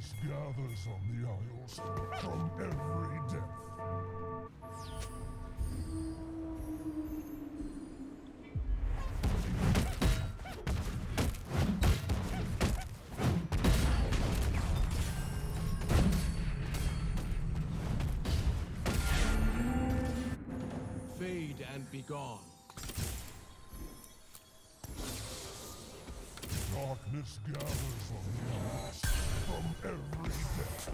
Darkness gathers on the Isles from every depth. Fade and be gone. Darkness gathers on the Isles from every depth.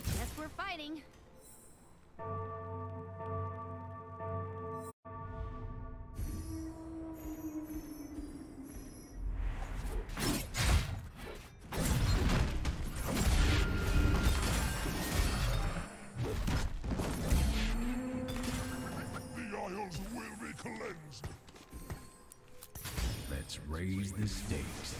Guess we're fighting. Cleansed. Let's raise the stakes.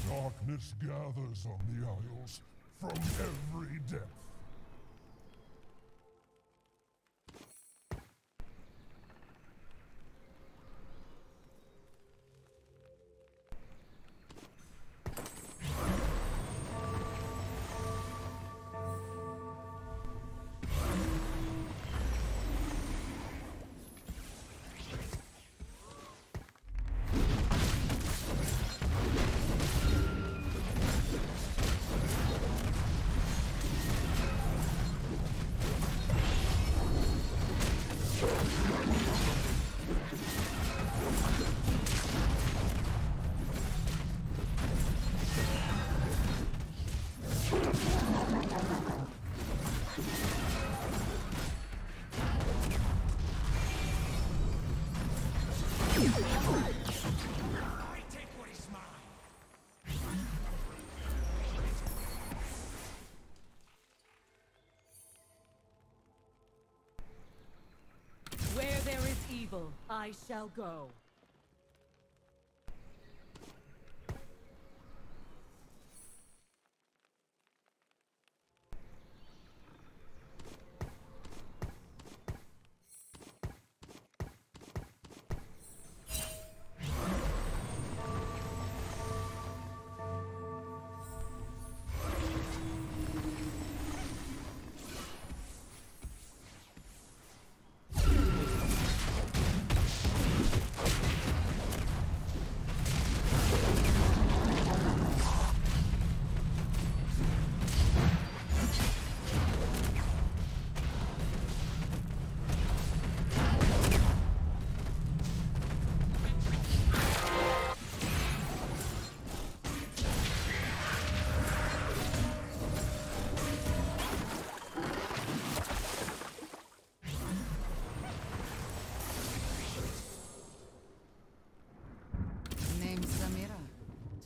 Darkness gathers on the Isles from every depth. Where there is evil, I shall go.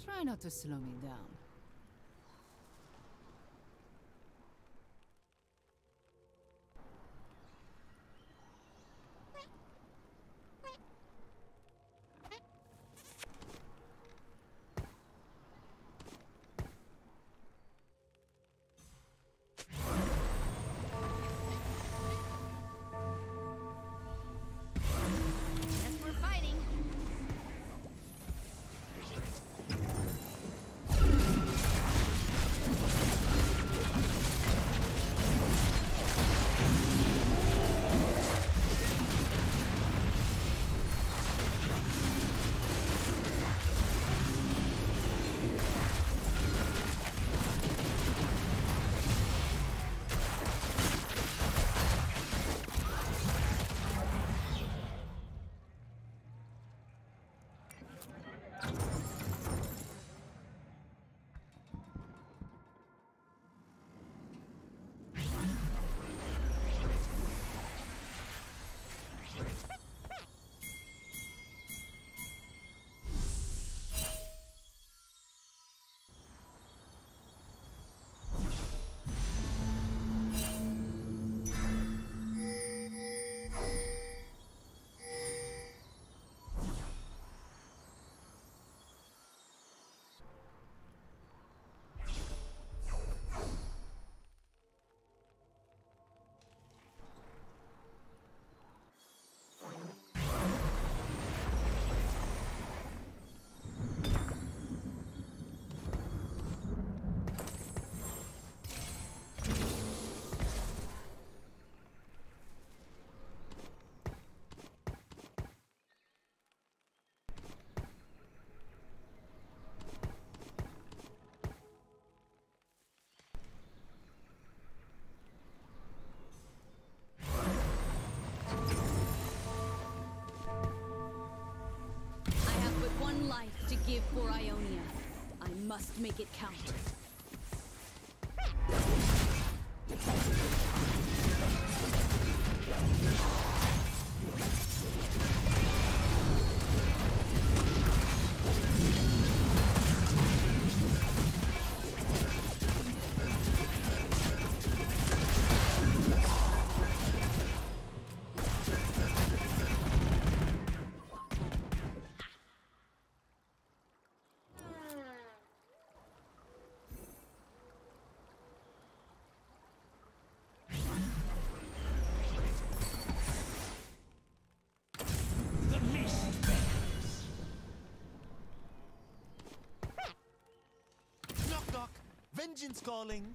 Try not to slow me down. Guess we're fighting. give for Ionia. I must make it count. Knock knock. Vengeance calling.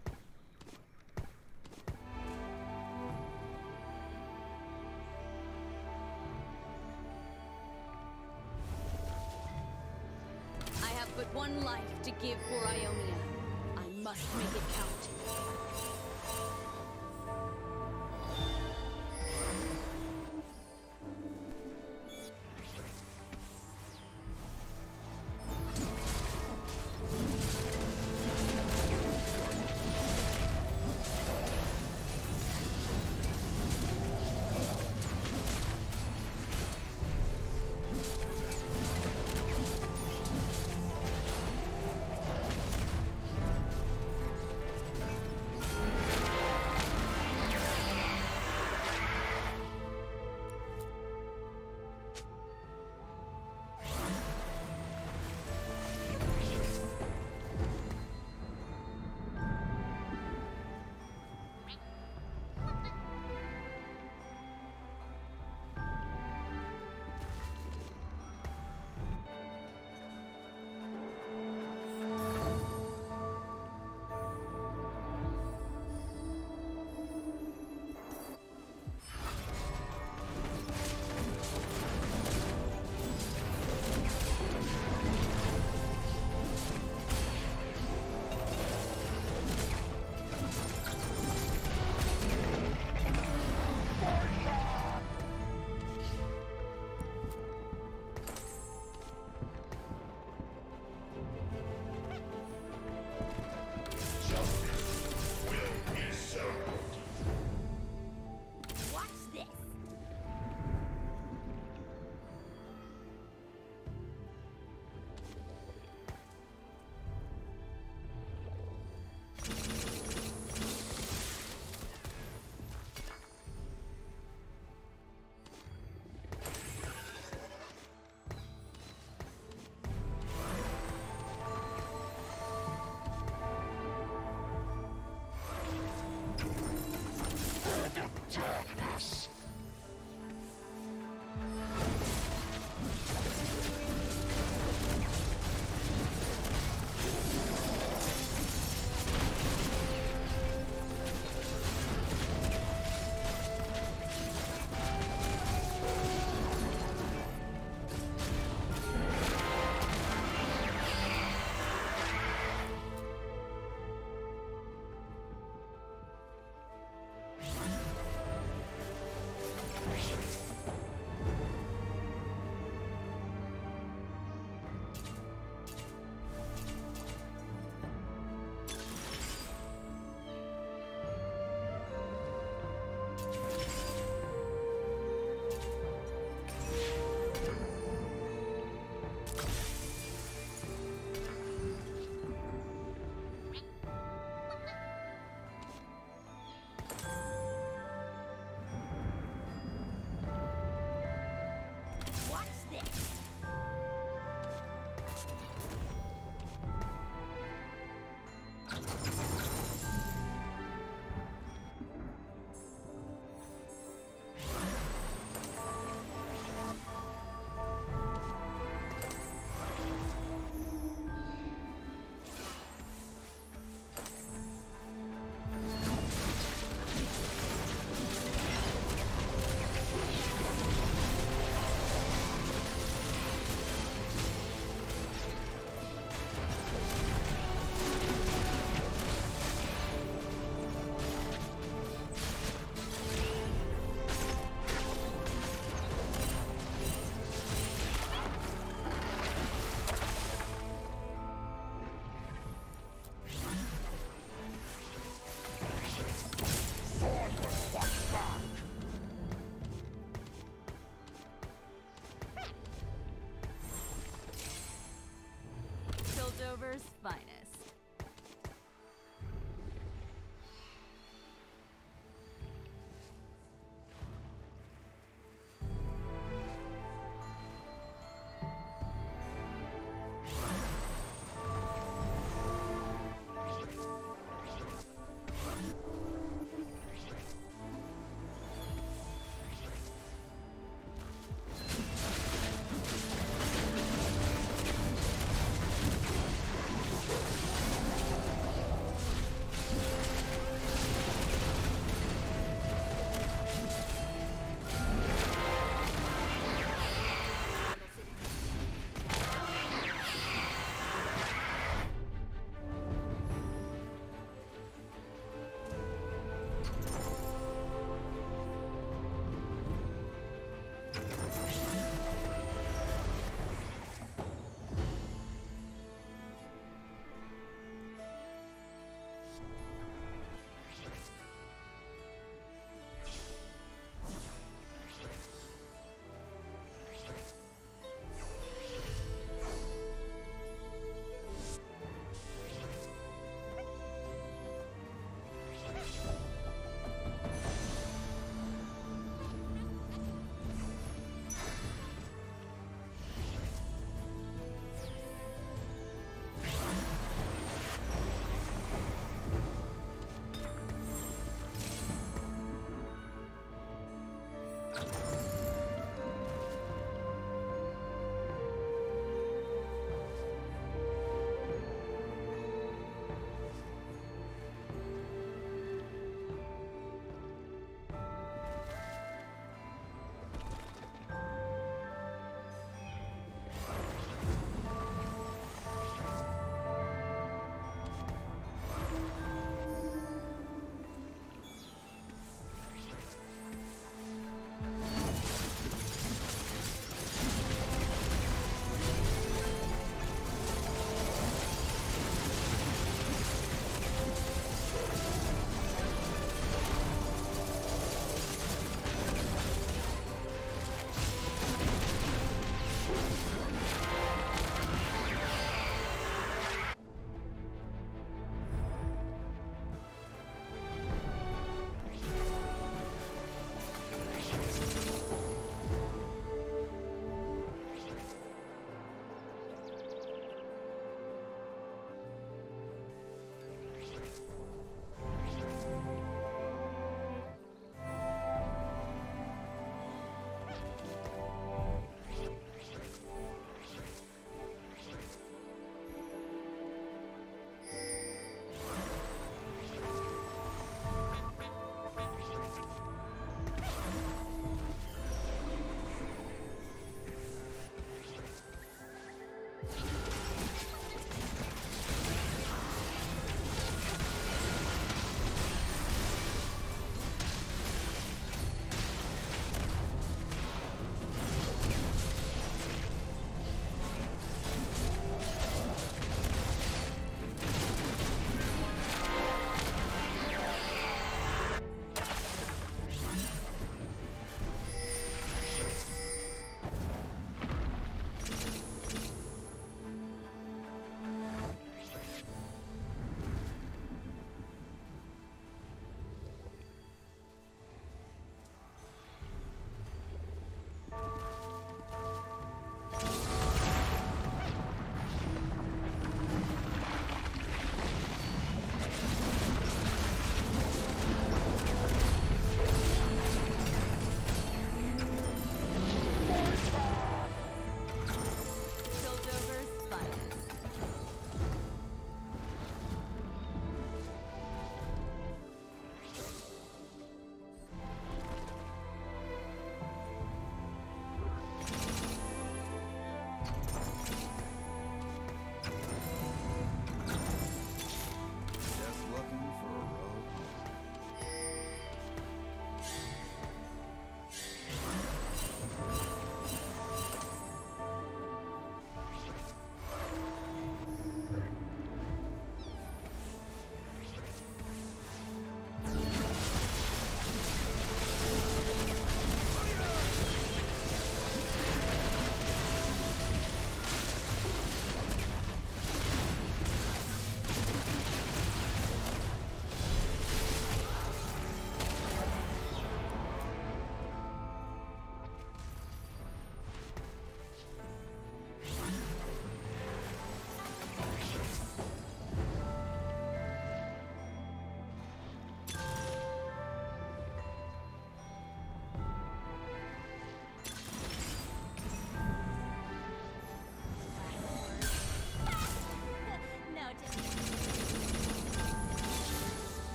I have but one life to give for Ionia. I must make it count.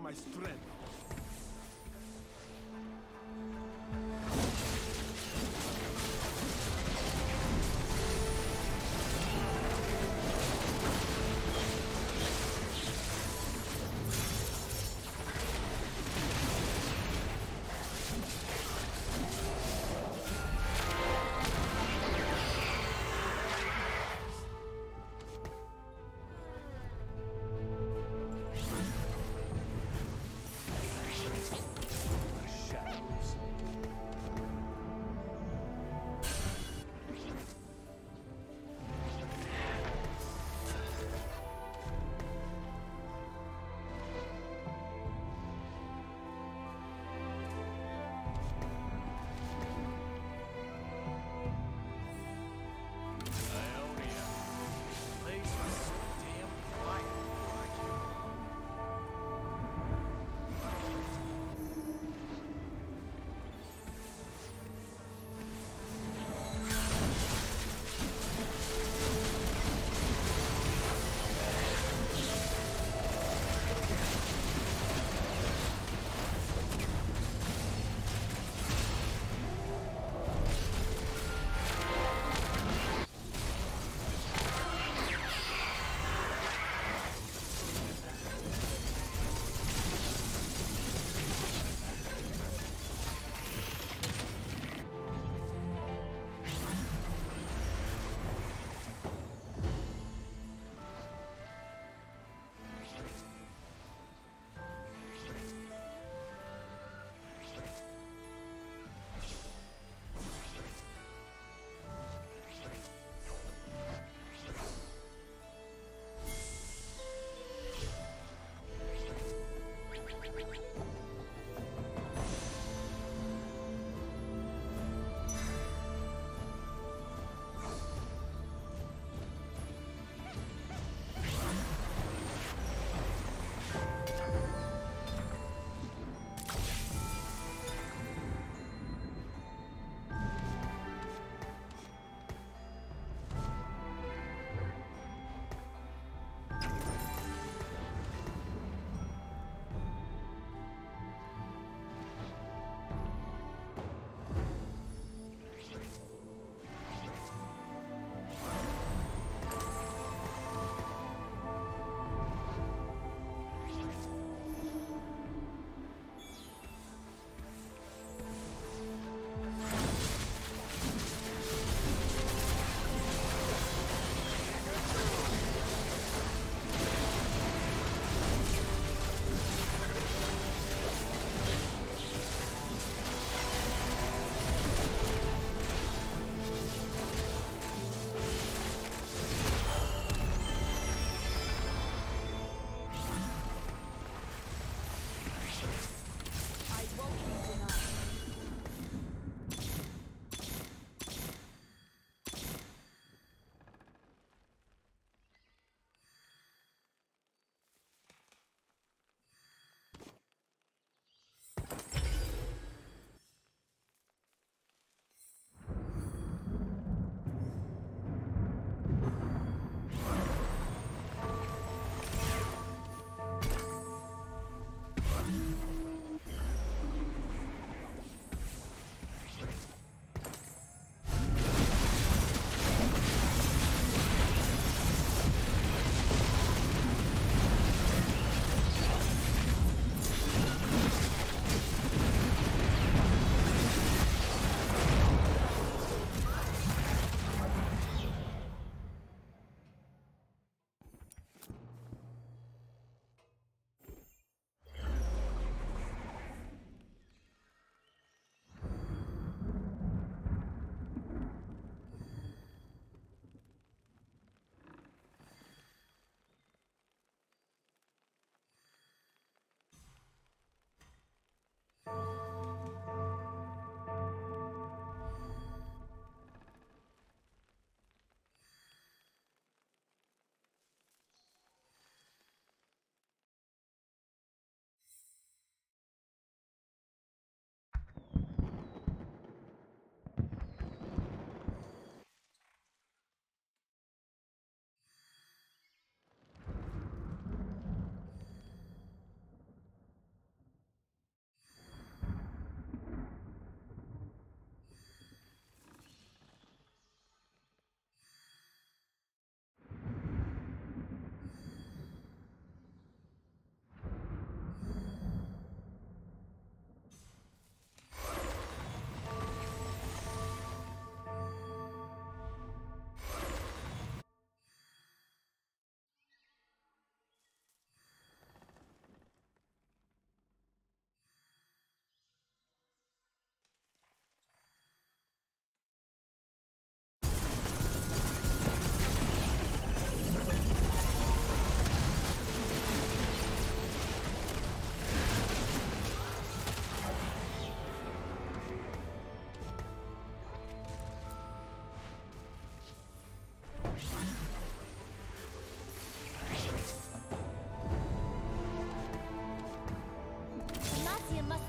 my strength.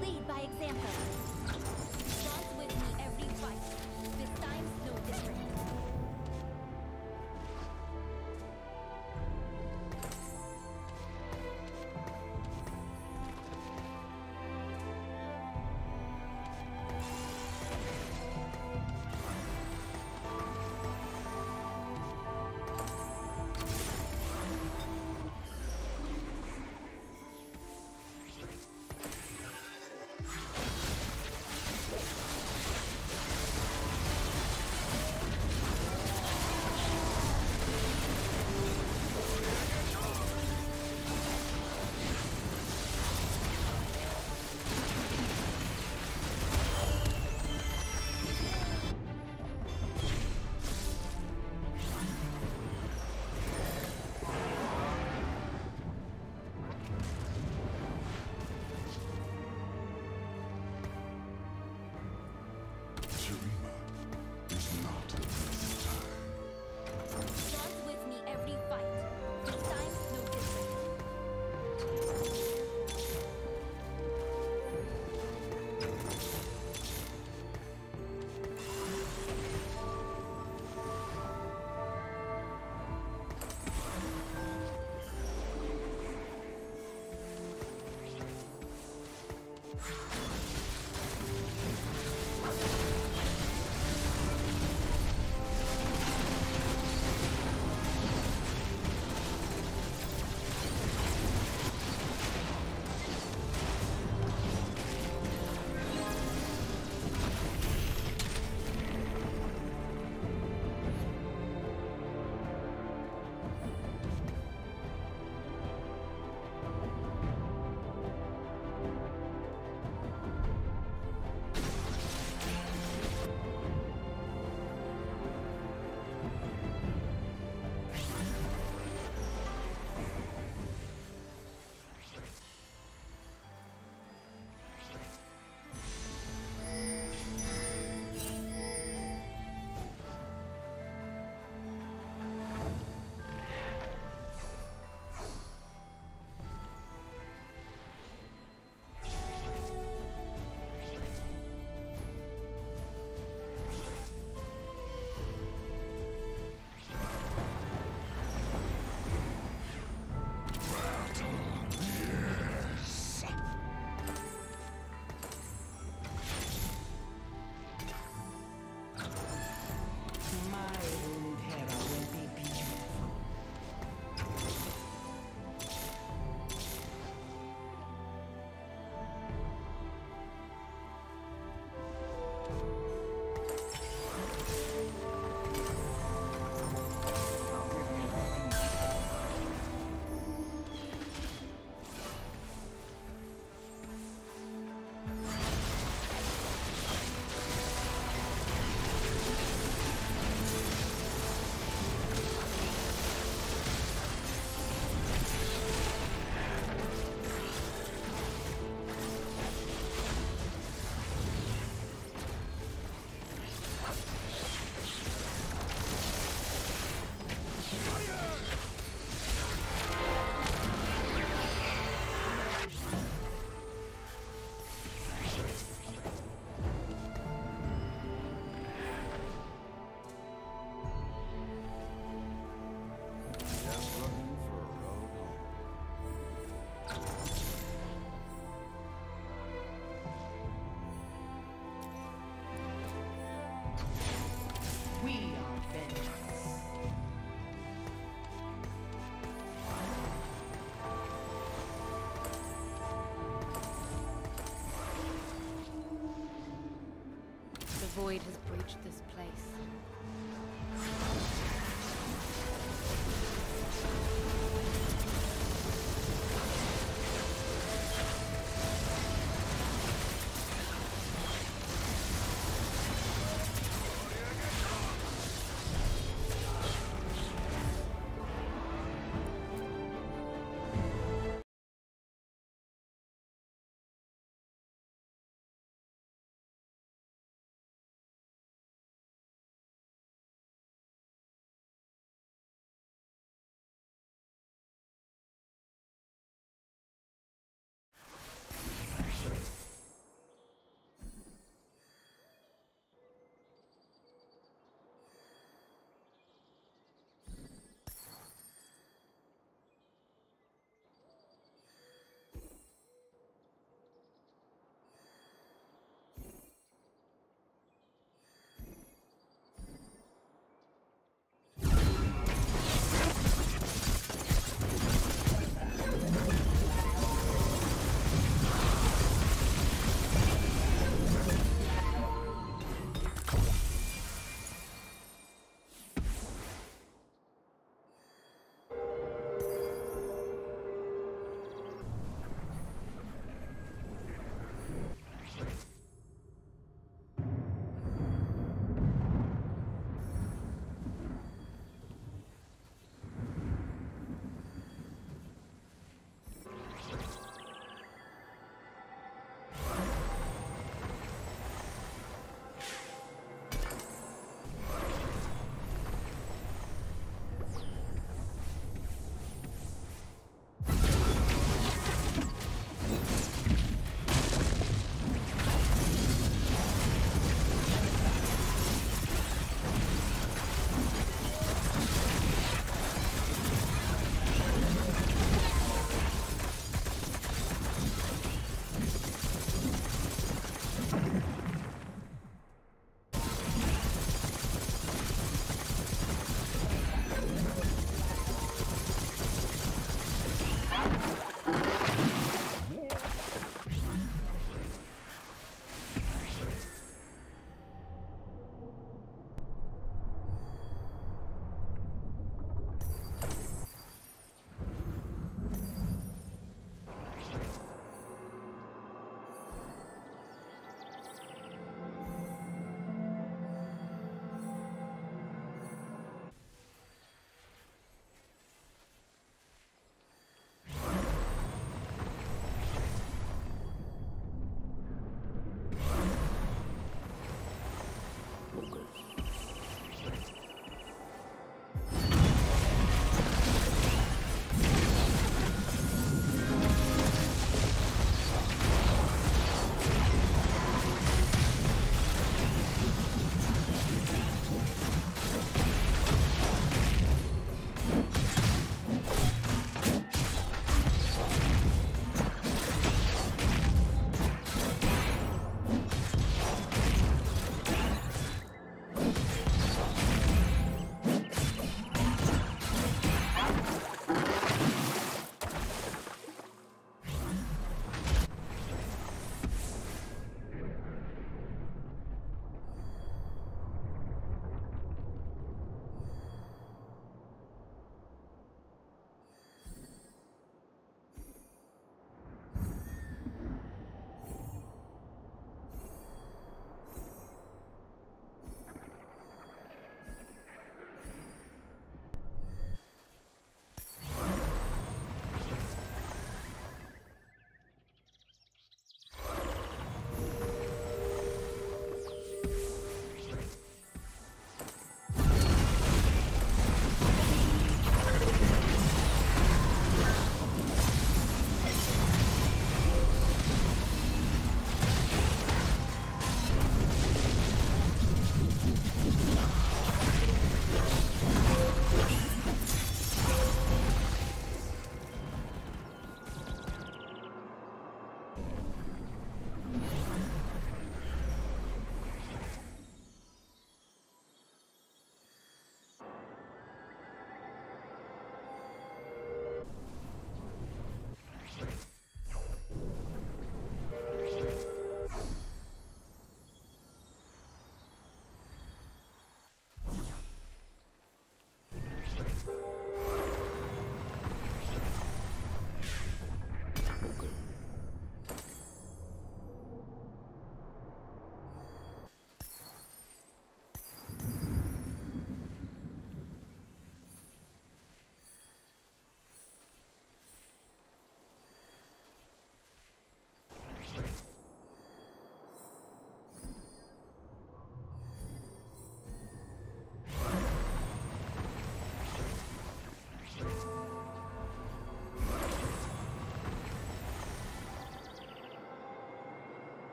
Lead by example. Dance with me every fight. This time's no different. Dance with me every fight. This time's no different. We are vengeance. The void has breached this place.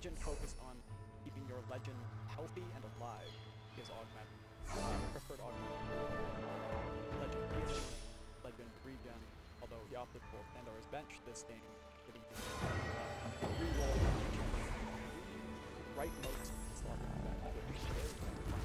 Legend focused on keeping your legend healthy and alive. He has augment, preferred augment. Legend healing, legend regen, although he opted for Pandora's Bench this game, getting reroll right most of the slot on the bench, which is very fun.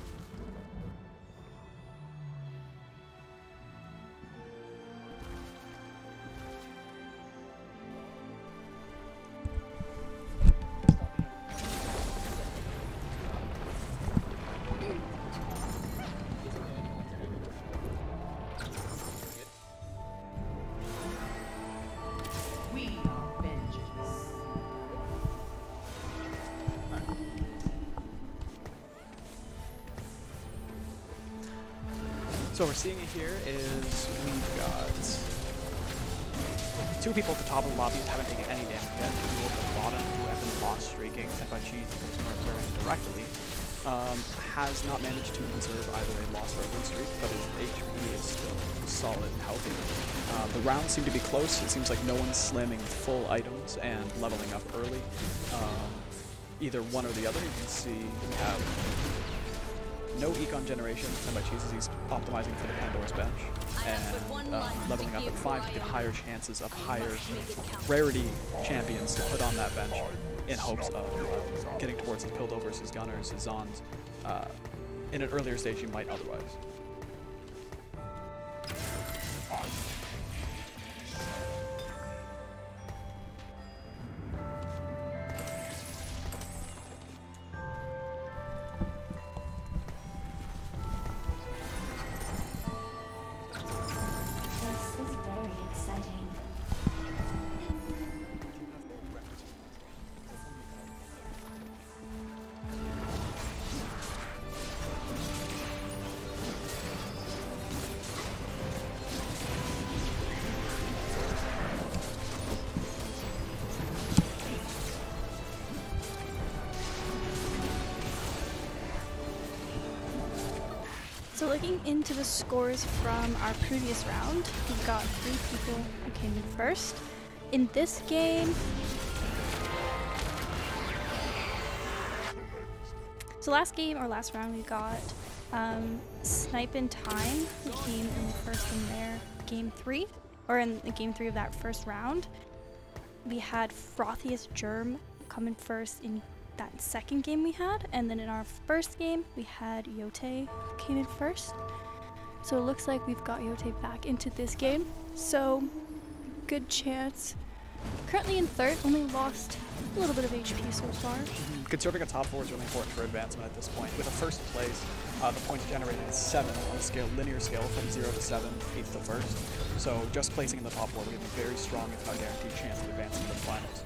So what we're seeing here is we've got two people at the top of the lobby who haven't taken any damage yet. Two people at the bottom who have been lost streaking, and by cheese directly, has not managed to conserve either a loss or a win streak, but his HP is still solid and healthy. The rounds seem to be close. It seems like no one's slamming full items and leveling up early. Either one or the other. You can see we have no econ generation, and by cheeses he's optimizing for the Pandora's Bench, and leveling up at 5 to get higher chances of higher rarity champions to put on that bench in hopes of getting towards his Pildo versus Gunners, his Zons, in an earlier stage you might otherwise. So looking into the scores from our previous round, we've got 3 people who came in first. In this game, so last round we got Snipe in Time, who came in first in their game 3, or in the game 3 of that first round. We had Frothiest Germ come in first in that second game we had, and then in our first game we had Yote who came in first. So it looks like we've got Yote back into this game, so good chance. Currently in third, only lost a little bit of HP so far. Conserving a top 4 is really important for advancement at this point. With a first place, the points generated is 7 on a linear scale from 0 to 7, 8th to first. So just placing in the top 4 will give a very strong, if not guaranteed, chance of advancing to the finals.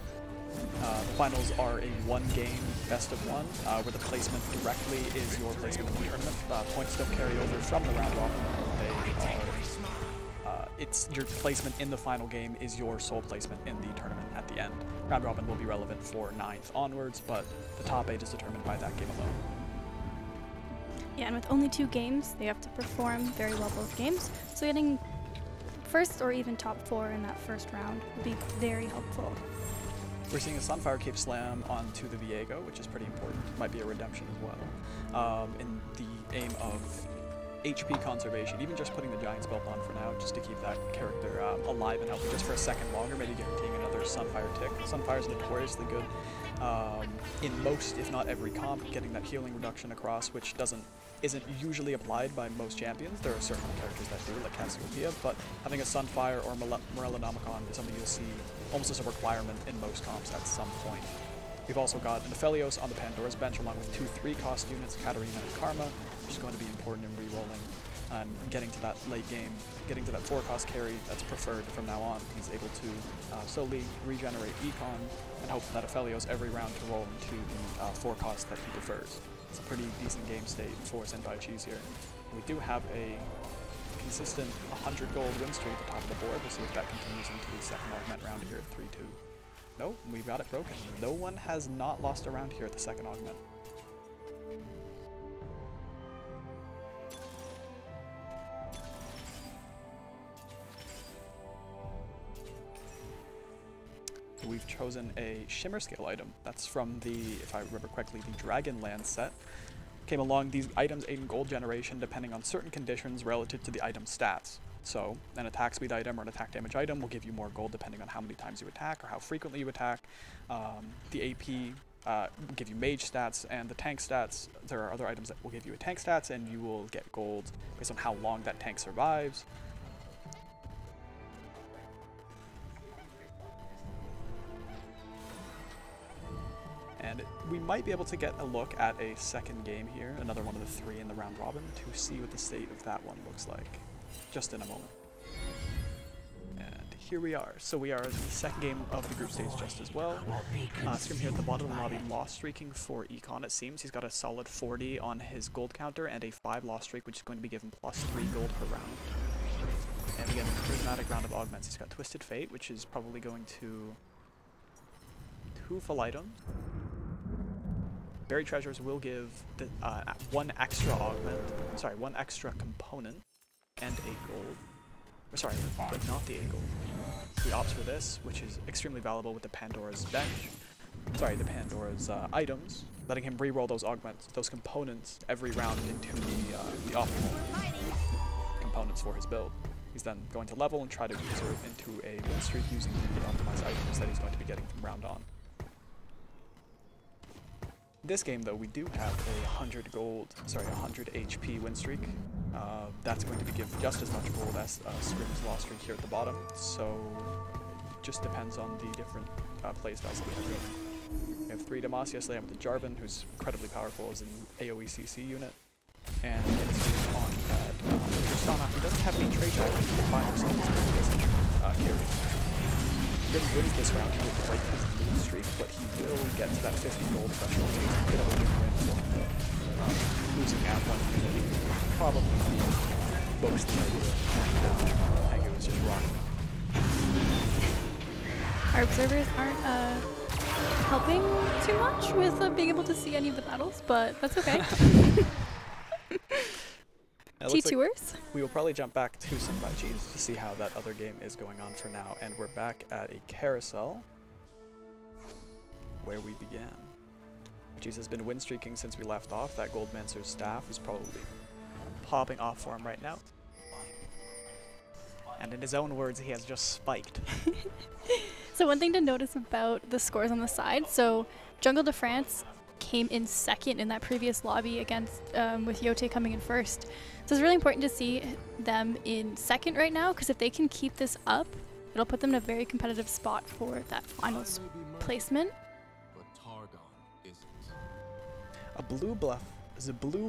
The finals are a 1-game best of 1, where the placement directly is your placement in the tournament. Points don't carry over from the round robin. It's your placement in the final game is your sole placement in the tournament at the end. Round robin will be relevant for 9th onwards, but the top 8 is determined by that game alone. Yeah, and with only 2 games, they have to perform very well both games. So getting first or even top 4 in that first round would be very helpful. We're seeing a Sunfire Cape Slam onto the Viego, which is pretty important. Might be a redemption as well. In the aim of HP conservation, even just putting the Giant's Belt on for now, just to keep that character alive and healthy just for a second longer, maybe guaranteeing another Sunfire tick. Sunfire is notoriously good in most, if not every comp, getting that healing reduction across, which isn't usually applied by most champions. There are certain characters that do, like Cassiopeia, but having a Sunfire or Morellonomicon is something you'll see almost as a requirement in most comps at some point. We've also got Nephelios on the Pandora's Bench, along with 2 3-cost units, Katarina and Karma, which is going to be important in re-rolling and getting to that late game, getting to that 4-cost carry that's preferred from now on. He's able to slowly regenerate Econ and hope that Nephelios every round to roll into the 4-cost that he prefers. It's a pretty decent game state for Senpai Cheese here. We do have a consistent 100 gold win streak at the top of the board. We'll see if that continues into the second augment round here at 3-2. No, we've got it broken. No one has not lost a round here at the second augment. So we've chosen a Shimmer Scale item. That's from the, if I remember correctly, the Dragonland set. Came along, these items aid in gold generation depending on certain conditions relative to the item's stats. So, an attack speed item or an attack damage item will give you more gold depending on how many times you attack or how frequently you attack. The AP will give you mage stats, and the tank stats, there are other items that will give you a tank stats, and you will get gold based on how long that tank survives. And we might be able to get a look at a second game here, another one of the 3 in the round robin, to see what the state of that one looks like, just in a moment. And here we are. So we are the second game of the group stage just as well. Scrim here at the bottom of the lobby, loss streaking for Econ, it seems. He's got a solid 40 on his gold counter and a 5 loss streak, which is going to be given +3 gold per round. And we get a prismatic round of augments. He's got Twisted Fate, which is probably going to 2 full items. Buried Treasures will give the, 1 extra augment, sorry, 1 extra component, and 8 gold. Or sorry, but not the 8 gold. He opts for this, which is extremely valuable with the Pandora's bench. Sorry, the Pandora's items, letting him re-roll those augments, those components every round into the optimal components for his build. He's then going to level and try to insert into a win streak using the optimized items that he's going to be getting from round on. This game, though, we do have a 100 HP win streak. That's going to be given just as much gold as Scrim's loss streak here at the bottom, so it just depends on the different playstyles that we have going. We have 3 Demacia Slam with the Jarvan, who's incredibly powerful as an AoE CC unit, and it's on that Tristana, who doesn't have any trade back, he can find himself as a carry. He didn't win this round, he will break his lead streak, but he will get to that 50 gold threshold, so he's a bit of a win for losing out one unit. Probably most of the idea. Tango is just rocking. Our observers aren't helping too much with being able to see any of the battles, but that's okay. T2ers? Like we will probably jump back to Senpai Cheese to see how that other game is going on for now, and we're back at a carousel where we began. Cheese has been win streaking since we left off. That Goldmancer's staff is probably popping off for him right now. And in his own words, he has just spiked. So one thing to notice about the scores on the side, so Jungle de France came in second in that previous lobby against with Yote coming in first. So it's really important to see them in second right now, because if they can keep this up, it'll put them in a very competitive spot for that finals placement. But Targon isn't. A blue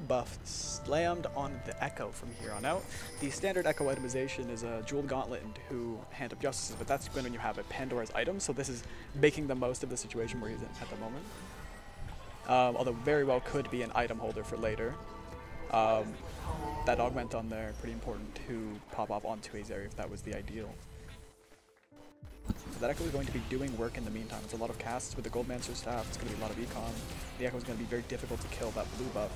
buff slammed on the Echo from here on out. The standard Echo itemization is a Jeweled Gauntlet into Hand of Justices, but that's when you have a Pandora's item, so this is making the most of the situation where he's in at the moment. Although very well could be an item holder for later. That augment on there, pretty important to pop off onto his area if that was the ideal. So that Echo is going to be doing work in the meantime. It's a lot of casts with the Goldmancer staff, it's going to be a lot of econ. The Echo is going to be very difficult to kill that blue buff,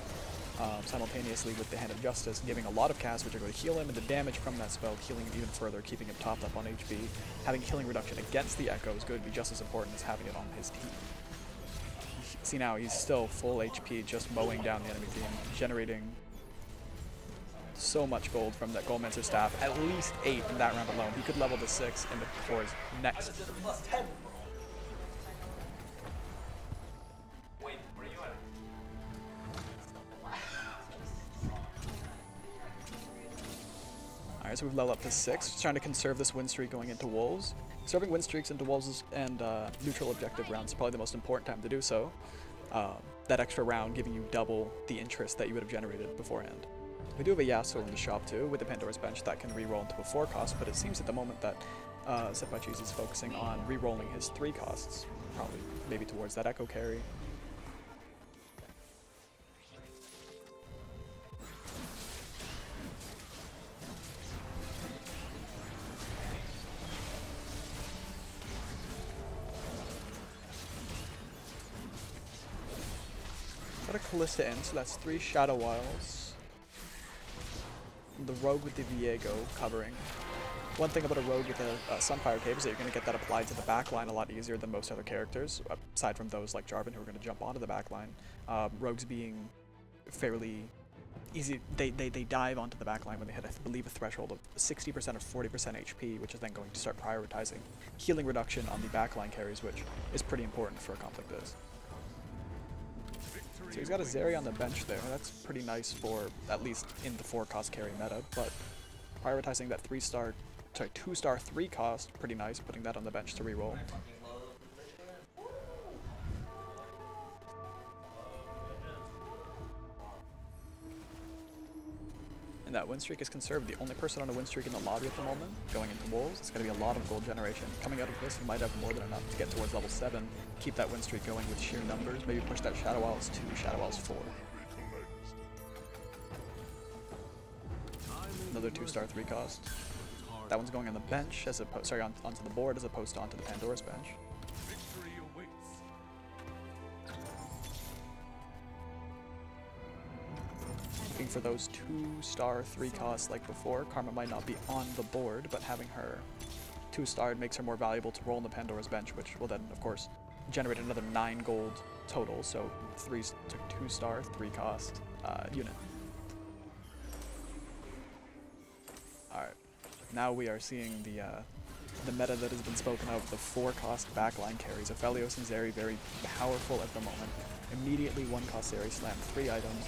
simultaneously with the Hand of Justice, giving a lot of casts which are going to heal him, and the damage from that spell healing him even further, keeping him topped up on HP. Having healing reduction against the Echo is going to be just as important as having it on his team. See now, he's still full HP, just mowing down the enemy team, generating so much gold from that Goldmancer staff, at least 8 in that round alone. He could level to 6 in before his next. Alright, so we've leveled up to 6. Just trying to conserve this win streak going into Wolves. Serving win streaks into Wolves and neutral objective rounds is probably the most important time to do so. That extra round giving you double the interest that you would have generated beforehand. We do have a Yasuo in the shop too, with the Pandora's Bench that can reroll into a 4 cost, but it seems at the moment that Senpai Cheese is focusing on rerolling his 3 costs, probably maybe towards that Echo carry. Got a Callista in, so that's 3 Shadow Wilds. The Rogue with the Viego covering. One thing about a rogue with a Sunfire Cape is that you're going to get that applied to the backline a lot easier than most other characters, aside from those like Jarvan who are going to jump onto the backline. Rogues being fairly easy, they dive onto the backline when they hit, I believe, a threshold of 60% or 40% HP, which is then going to start prioritizing healing reduction on the backline carries, which is pretty important for a comp like this. So he's got a Zeri on the bench there. That's pretty nice for, at least in the 4-cost carry meta, but prioritizing that 2-star 3 cost, pretty nice, putting that on the bench to reroll. And that win streak is conserved. The only person on a win streak in the lobby at the moment, going into Wolves, it's going to be a lot of gold generation. Coming out of this, you might have more than enough to get towards level 7, keep that win streak going with sheer numbers, maybe push that Shadow Owls to Shadow Owls 4. Another 2-star 3 cost. That one's going on the bench, as opposed, sorry, onto the board as opposed to onto the Pandora's bench. Looking for those 2-star 3 costs like before. Karma might not be on the board, but having her 2-starred makes her more valuable to roll in the Pandora's bench, which will then, of course, generate another 9 gold total. So 2-star 3 cost unit. Alright, now we are seeing the meta that has been spoken of, the 4-cost backline carries. Aphelios and Zeri very powerful at the moment. Immediately 1-cost Zeri slam 3 items.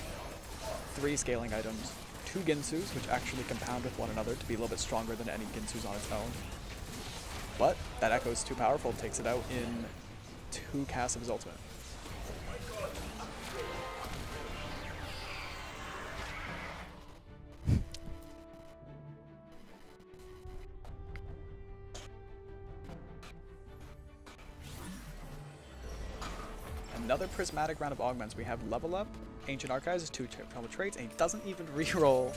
3 scaling items, 2 Ginsus, which actually compound with one another to be a little bit stronger than any Ginsu's on its own. But that Echo is too powerful, takes it out in 2 casts of his ultimate. Another prismatic round of augments. We have level up, Ancient Archives is 2 trouble traits, and he doesn't even reroll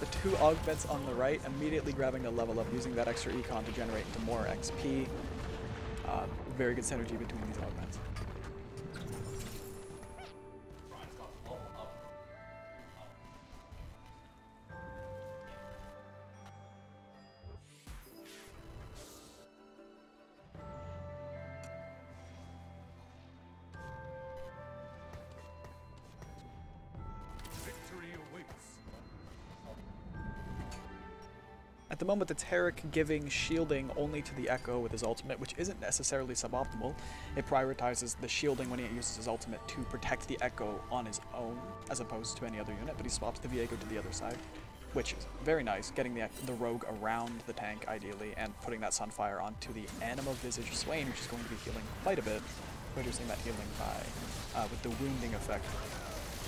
the 2 augments on the right, immediately grabbing the level up, using that extra econ to generate into more XP. Very good synergy between these augments. At the moment, it's Herrick giving shielding only to the Echo with his ultimate, which isn't necessarily suboptimal. It prioritizes the shielding when he uses his ultimate to protect the Echo on his own, as opposed to any other unit, but he swaps the Viego to the other side, which is very nice, getting the Rogue around the tank, ideally, and putting that Sunfire onto the Anima Visage Swain, which is going to be healing quite a bit, reducing that healing by, with the wounding effect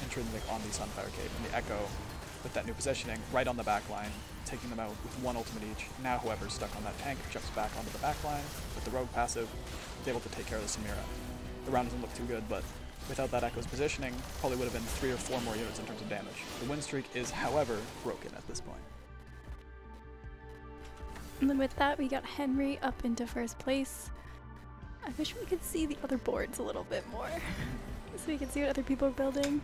intrinsic on the Sunfire Cape, and the Echo, with that new positioning, right on the back line, taking them out with 1 ultimate each. Now whoever's stuck on that tank jumps back onto the back line with the Rogue passive, is able to take care of the Samira. The round doesn't look too good, but without that Echo's positioning, probably would have been 3 or 4 more units in terms of damage. The win streak is, however, broken at this point. And then with that, we got Henry up into first place. I wish we could see the other boards a little bit more, so we can see what other people are building.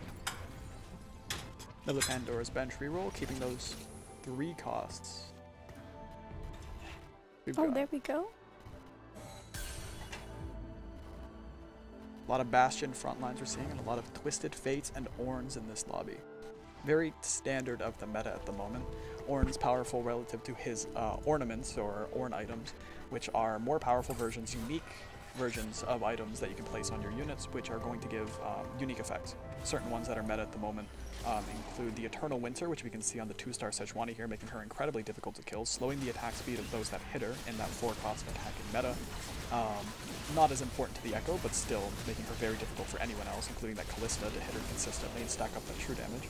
Another Pandora's bench reroll, keeping those 3 costs. There we go. A lot of Bastion frontlines we're seeing, and a lot of Twisted Fates and Ornns in this lobby. Very standard of the meta at the moment. Ornn's powerful relative to his ornaments, or Ornn items, which are more powerful versions, unique versions of items that you can place on your units, which are going to give unique effects. Certain ones that are meta at the moment include the Eternal Winter, which we can see on the 2-star Sejuani here, making her incredibly difficult to kill, slowing the attack speed of those that hit her in that 4-cost attacking meta. Not as important to the Echo, but still making her very difficult for anyone else, including that Callista, to hit her consistently and stack up that true damage.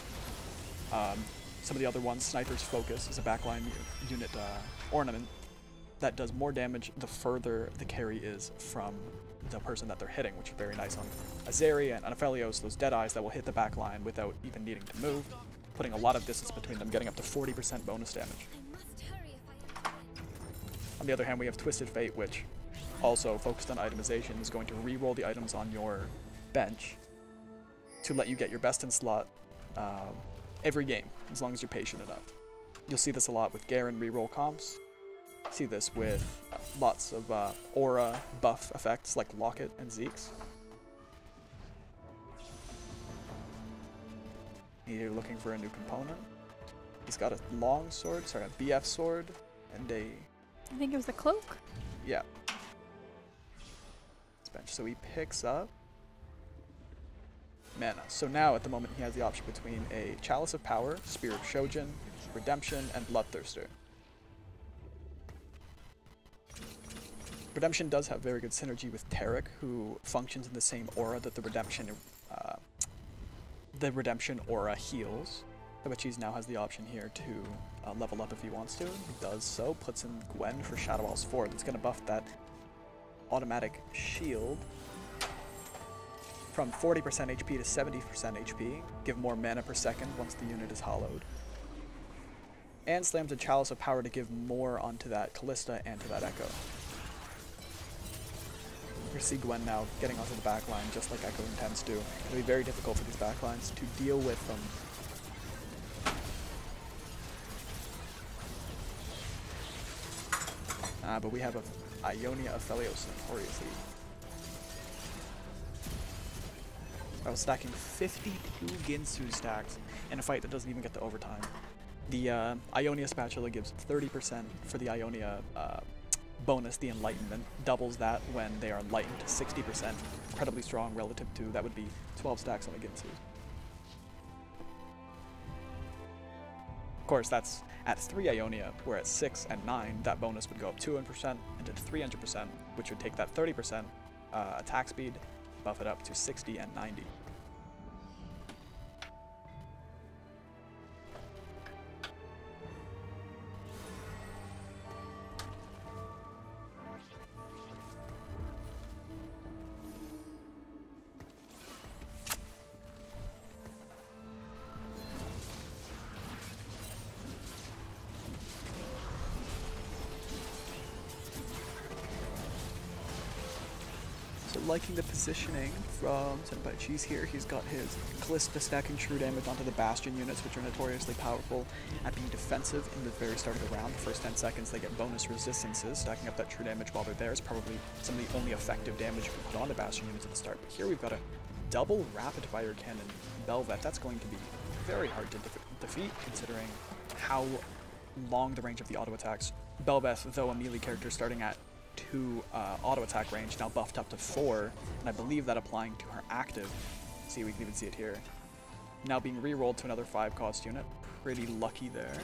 Some of the other ones, Sniper's Focus is a backline unit ornament that does more damage the further the carry is from the person that they're hitting, which is very nice on Azeri and Aphelios, those Deadeyes that will hit the back line without even needing to move, putting a lot of distance between them, getting up to 40% bonus damage. On the other hand, we have Twisted Fate, which, also focused on itemization, is going to re-roll the items on your bench to let you get your best in slot every game, as long as you're patient enough. You'll see this a lot with Garen re-roll comps, See this with lots of aura buff effects like Locket and Zeke's. You're looking for a new component. He's got a long sword, sorry, a BF sword, and a... I think it was the cloak. Yeah. Bench. So he picks up mana. So now at the moment he has the option between a Chalice of Power, Spear of Shojin, Redemption, and Bloodthirster. Redemption does have very good synergy with Tarek, who functions in the same aura that the Redemption aura heals, which he now has the option here to level up if he wants to. He does so, puts in Gwen for Shadow Walls 4. That's going to buff that automatic shield from 40% HP to 70% HP, give more mana per second once the unit is hollowed, and slams a Chalice of Power to give more onto that Callista and to that Echo. You see Gwen now getting onto the backline just like Echo intends to. It'll be very difficult for these backlines to deal with them. But we have a Ionia Aphelios notoriously. I was stacking 52 Ginsu stacks in a fight that doesn't even get to overtime. The Ionia Spatula gives 30% for the Ionia bonus, the Enlightenment. Doubles that when they are enlightened to 60%. Incredibly strong relative to, that would be 12 stacks on a Ginsu. Of course, that's at 3 Ionia, where at 6 and 9, that bonus would go up 200% and to 300%, which would take that 30% attack speed, buff it up to 60 and 90. Liking the positioning from Senpai Cheese here. He's got his Callista stacking true damage onto the Bastion units, which are notoriously powerful at being defensive in the very start of the round. The first 10 seconds they get bonus resistances. Stacking up that true damage while they're there is probably some of the only effective damage you can put on the Bastion units at the start. But here we've got a double rapid fire cannon Bel'Veth. That's going to be very hard to defeat considering how long the range of the auto attacks. Bel'Veth, though a melee character starting at 2 auto attack range, now buffed up to 4, and I believe that applying to her active. See, we can even see it here. Now being re-rolled to another 5-cost unit. Pretty lucky there.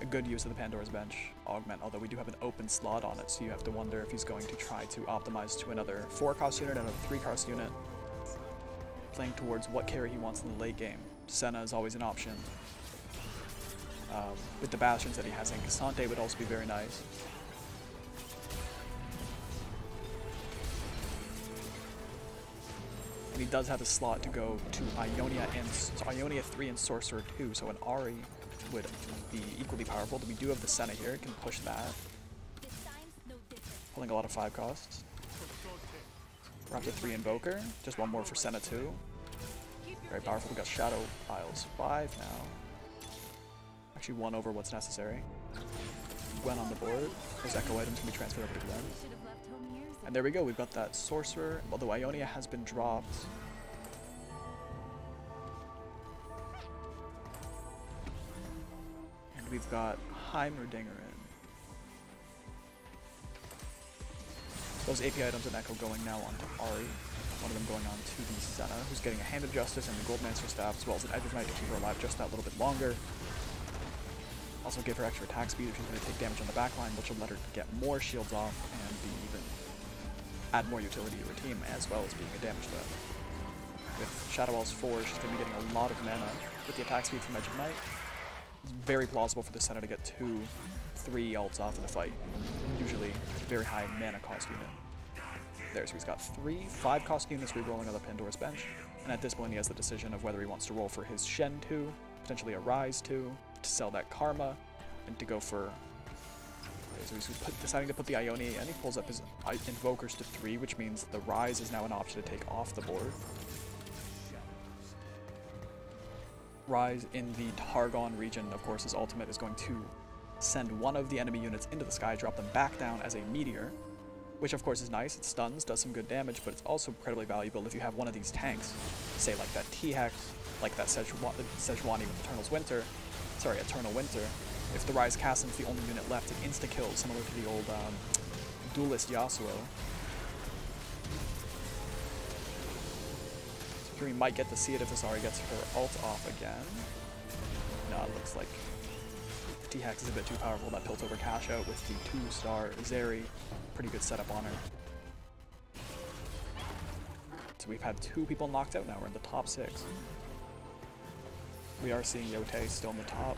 A good use of the Pandora's Bench augment, although we do have an open slot on it, so you have to wonder if he's going to try to optimize to another 4-cost unit and a 3-cost unit. Playing towards what carry he wants in the late game. Senna is always an option. With the Bastions that he has in Cassante would also be very nice. And he does have a slot to go to Ionia and Ionia 3 and Sorcerer 2, so an Ahri would be equally powerful. We do have the Senna here, can push that. Pulling a lot of 5 costs. We're up to 3 Invoker, just 1 more for Senna 2. Very powerful. We got Shadow Isles 5 now. Actually 1 over what's necessary. Gwen on the board. Those Echo items can be transferred over to Gwen. And there we go, we've got that Sorcerer, although Ionia has been dropped. And we've got Heimerdinger in. Those AP items and Echo going now onto Ahri. One of them going on to the Senna, who's getting a Hand of Justice and the Goldmancer Staff, as well as an Edge of Night to keep her alive just that little bit longer. Also give her extra attack speed if she's going to take damage on the backline, which will let her get more shields off and be even add more utility to her team, as well as being a damage threat. With Shadow Walls 4, she's going to be getting a lot of mana with the attack speed from Edge of Night. It's very plausible for the Senna to get 2, 3 ults off of the fight. Usually very high mana cost unit. There, so he's got 3 5-cost units re-rolling on the Pandora's Bench, and at this point he has the decision of whether he wants to roll for his Shen 2, potentially a Rise 2, to sell that Karma, and to go for... So he's deciding to put the Ionia in. He pulls up his Invokers to 3, which means the Rise is now an option to take off the board. Rise in the Targon region, of course, his ultimate is going to send one of the enemy units into the sky, drop them back down as a meteor, which of course is nice. It stuns, does some good damage, but it's also incredibly valuable if you have one of these tanks, say like that T-Hex, like that Sejuani with Eternal Winter. If the Rise Cassin's the only unit left, it insta-kills, similar to the old Duelist Yasuo. So here we might get to see it if Asari gets her ult off again. No, it looks like T-Hex is a bit too powerful. That Piltover cash out with the 2-star Zeri. Pretty good setup on her. So we've had 2 people knocked out now. We're in the top 6. We are seeing Yote still in the top,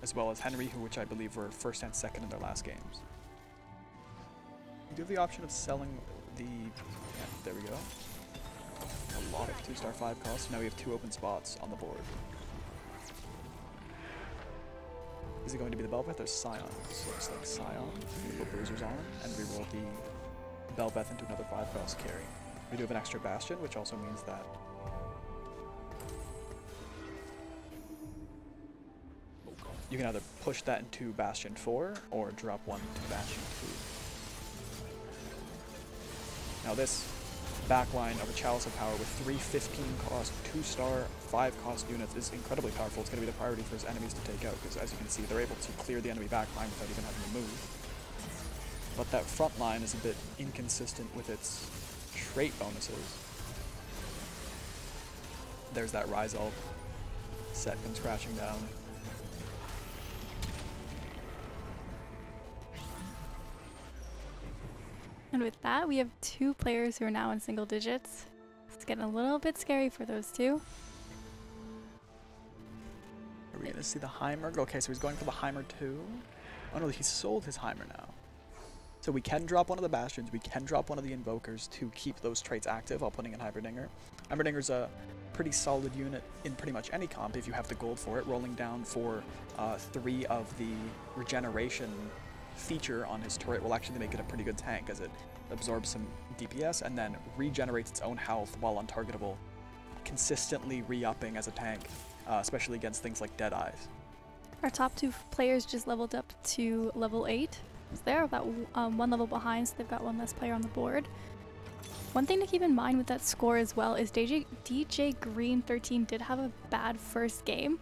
as well as Henry, which I believe were first and second in their last games. We do have the option of selling the... Yeah, there we go. A lot of 2-star 5 costs. Now we have 2 open spots on the board. Is it going to be the Bel'Veth or Scion? So looks like Scion. We put Bruisers on, and we roll the Bel'Veth into another 5-cost carry. We do have an extra Bastion, which also means that you can either push that into Bastion 4 or drop one to Bastion 2. Now this backline of a Chalice of Power with 3 15-cost, 2-star, 5-cost units is incredibly powerful. It's going to be the priority for his enemies to take out, because as you can see, they're able to clear the enemy backline without even having to move. But that front line is a bit inconsistent with its trait bonuses. There's that Rise ult. Set comes crashing down. And with that, we have 2 players who are now in single digits. It's getting a little bit scary for those 2. Are we going to see the Heimer? Okay, so he's going for the Heimer 2. Oh no, he sold his Heimer now. So we can drop one of the Bastions, we can drop one of the Invokers to keep those traits active while putting in Heimerdinger. Heimerdinger's a pretty solid unit in pretty much any comp if you have the gold for it, rolling down for 3 of the regeneration feature on his turret will actually make it a pretty good tank, as it absorbs some DPS and then regenerates its own health while untargetable, consistently re-upping as a tank, especially against things like Deadeyes. Our top 2 players just leveled up to level 8. So they're about 1 level behind, so they've got 1 less player on the board. One thing to keep in mind with that score as well is DJ Green 13 did have a bad first game.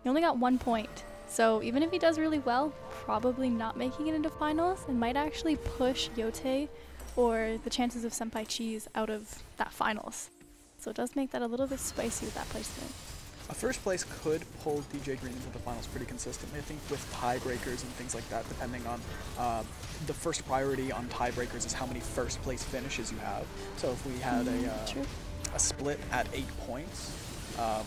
He only got 1 point. So even if he does really well, probably not making it into finals, and might actually push Yote or the chances of Senpai Cheese out of that finals. So it does make that a little bit spicy with that placement. A first place could pull DJ Green into the finals pretty consistently, I think, with tiebreakers and things like that, depending on the first priority on tiebreakers is how many first place finishes you have. So if we had a split at 8 points,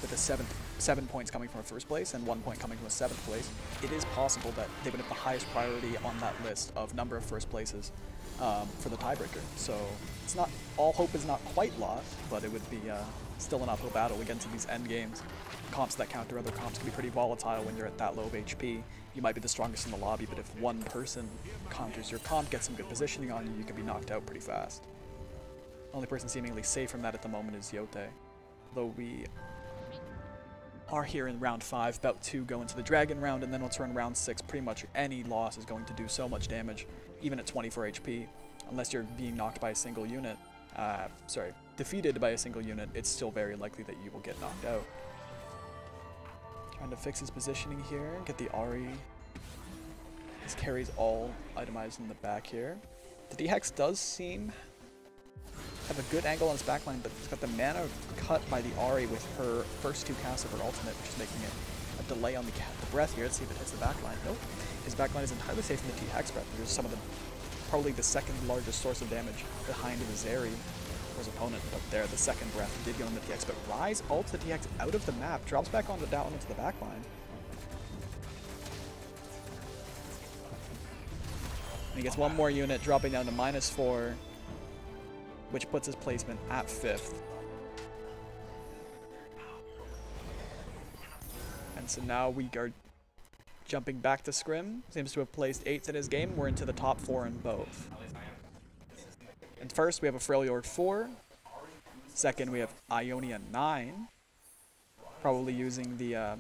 with a 7 points coming from a first place and 1 point coming from a 7th place, it is possible that they would have the highest priority on that list of number of first places for the tiebreaker. So it's not, all hope is not quite lost, but it would be still an uphill battle against these end games. Comps that counter other comps can be pretty volatile when you're at that low of HP. You might be the strongest in the lobby, but if one person counters your comp, gets some good positioning on you, you can be knocked out pretty fast. The only person seemingly safe from that at the moment is Yote. Though we are here in round 5, about to go into the dragon round, and then once we're in round 6, pretty much any loss is going to do so much damage, even at 24 HP. Unless you're being knocked by a single unit, defeated by a single unit, it's still very likely that you will get knocked out. Trying to fix his positioning here, get the Ahri. His carries all itemized in the back here. The D-Hex does seem have a good angle on his backline, but he's got the mana cut by the Ahri with her first 2 casts of her ultimate, which is making it a delay on the breath here. Let's see if it hits the backline. Nope. His backline is entirely safe from the T-Hex breath. There's some of the, probably the 2nd largest source of damage behind the Zeri for his opponent, but there, the 2nd breath did go on the T-Hex, but Rise ults the T-Hex out of the map, drops back onto down into the backline. And he gets 1 more unit, dropping down to -4, which puts his placement at 5th. And so now we are jumping back to Scrim. Seems to have placed 8th in his game. We're into the top 4 in both. And first we have a Freljord 4. Second we have Ionia 9. Probably using the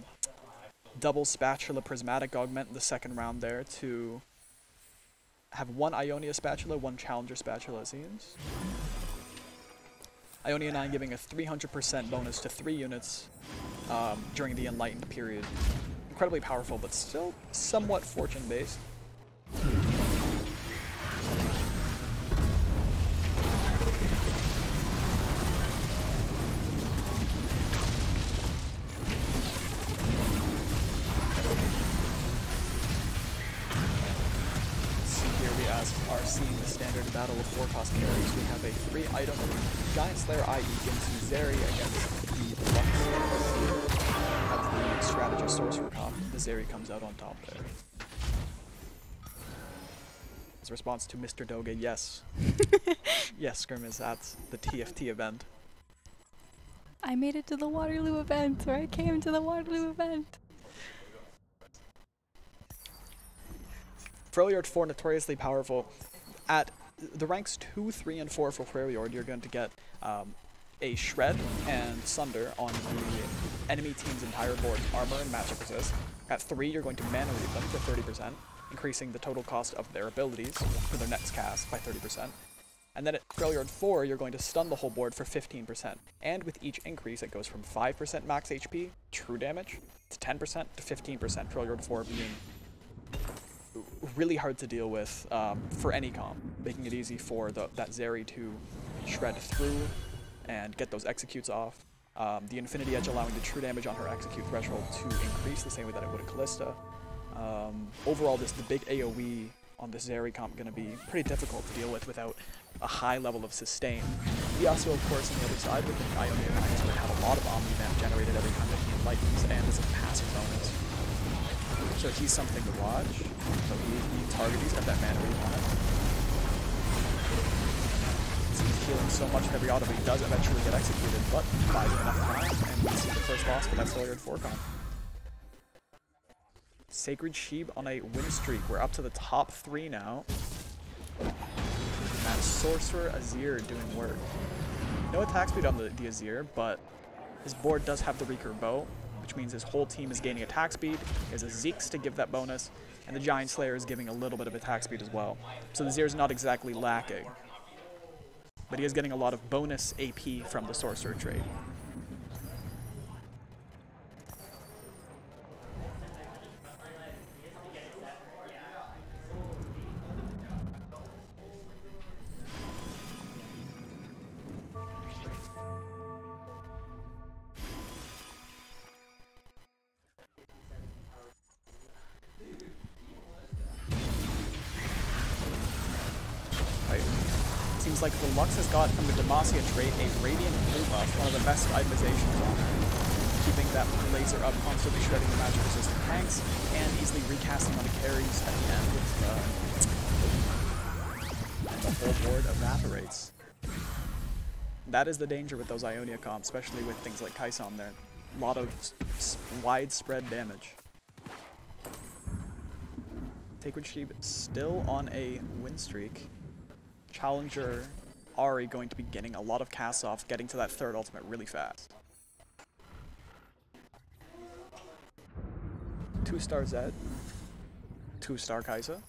double spatula prismatic augment in the second round there to have one Ionia spatula, one challenger spatula, it seems. Ionia 9 giving a 300% bonus to 3 units during the Enlightened period. Incredibly powerful, but still somewhat fortune-based. Are seeing the standard battle of 4-cost carries. We have a 3-item Giant Slayer, i.e. Ginsu Zeri against the Buffalo of the strategist sorcerer comp. The Zeri comes out on top there. His response to Mr. Doge, yes. Yes, Scrim is at the TFT event. I made it to the Waterloo event, or I came to the Waterloo event. Freljord 4 notoriously powerful. At the ranks 2, 3, and 4 for Freljord, you're going to get a Shred and Sunder on the enemy team's entire board's armor and matchup resist. At 3, you're going to mana read them for 30%, increasing the total cost of their abilities for their next cast by 30%. And then at Freljord 4, you're going to stun the whole board for 15%. And with each increase, it goes from 5% max HP, true damage, to 10% to 15%, Freljord 4 being really hard to deal with for any comp, making it easy for that Zeri to shred through and get those executes off. The Infinity Edge allowing the true damage on her execute threshold to increase the same way that it would a Callista. Overall, the big AoE on this Zeri comp going to be pretty difficult to deal with without a high level of sustain. He also, of course, on the other side, with the Ionia 9, is going to have a lot of Omni-Vamp generated every time that he enlightens, and as a passive bonus. So he's something to watch. So he targets, he's got that mana read on it. He's healing so much with every auto, but he does eventually get executed, but buys him enough time, and we see the first loss for that Freljord 4 comp. Sacred Sheep on a win streak. We're up to the top 3 now. And Sorcerer Azir doing work. No attack speed on the Azir, but his board does have the recurve bow, which means his whole team is gaining attack speed. There's a Zeeks to give that bonus, and the Giant Slayer is giving a little bit of attack speed as well. So the Azir's not exactly lacking, but he is getting a lot of bonus AP from the Sorcerer trait. Seems like the Lux has got from the Demacia trait a Radiant Blue buff, one of the best itemizations on her, keeping that laser up, constantly shredding the magic resistant tanks, and easily recasting on the carries at the end with and the whole board evaporates. That is the danger with those Ionia comps, especially with things like Kai'Sa there. A lot of widespread damage. Sacred Sheep still on a win streak. Challenger Ari going to be getting a lot of casts off, getting to that third ultimate really fast. 2-star Zed, 2-star Kai'Sa.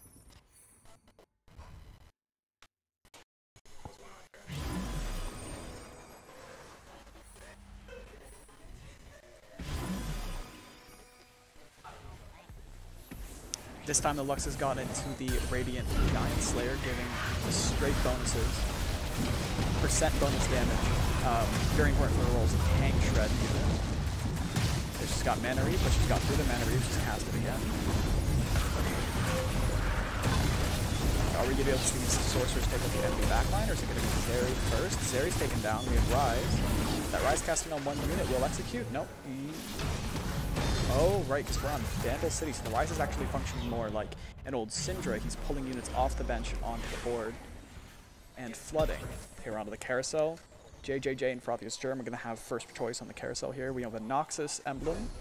This time the Lux has gotten into the Radiant Giant Slayer, giving straight bonuses. Percent bonus damage. Very important for the rolls of Tank Shred. She's got mana read, but she's got through the mana read, she's cast it again. Are we going to be able to see Sorcerers take up the enemy backline, or is it going to be Zeri first? Zeri's taken down, we have Rise. That Rise casting on one unit will execute. Nope. Oh, right, because we're on Vandal City, so the Rise is actually functioning more like an old Syndra. He's pulling units off the bench onto the board and flooding. Here onto the carousel. JJJ and Frothiest Germ are going to have first choice on the carousel here. We have a Noxus emblem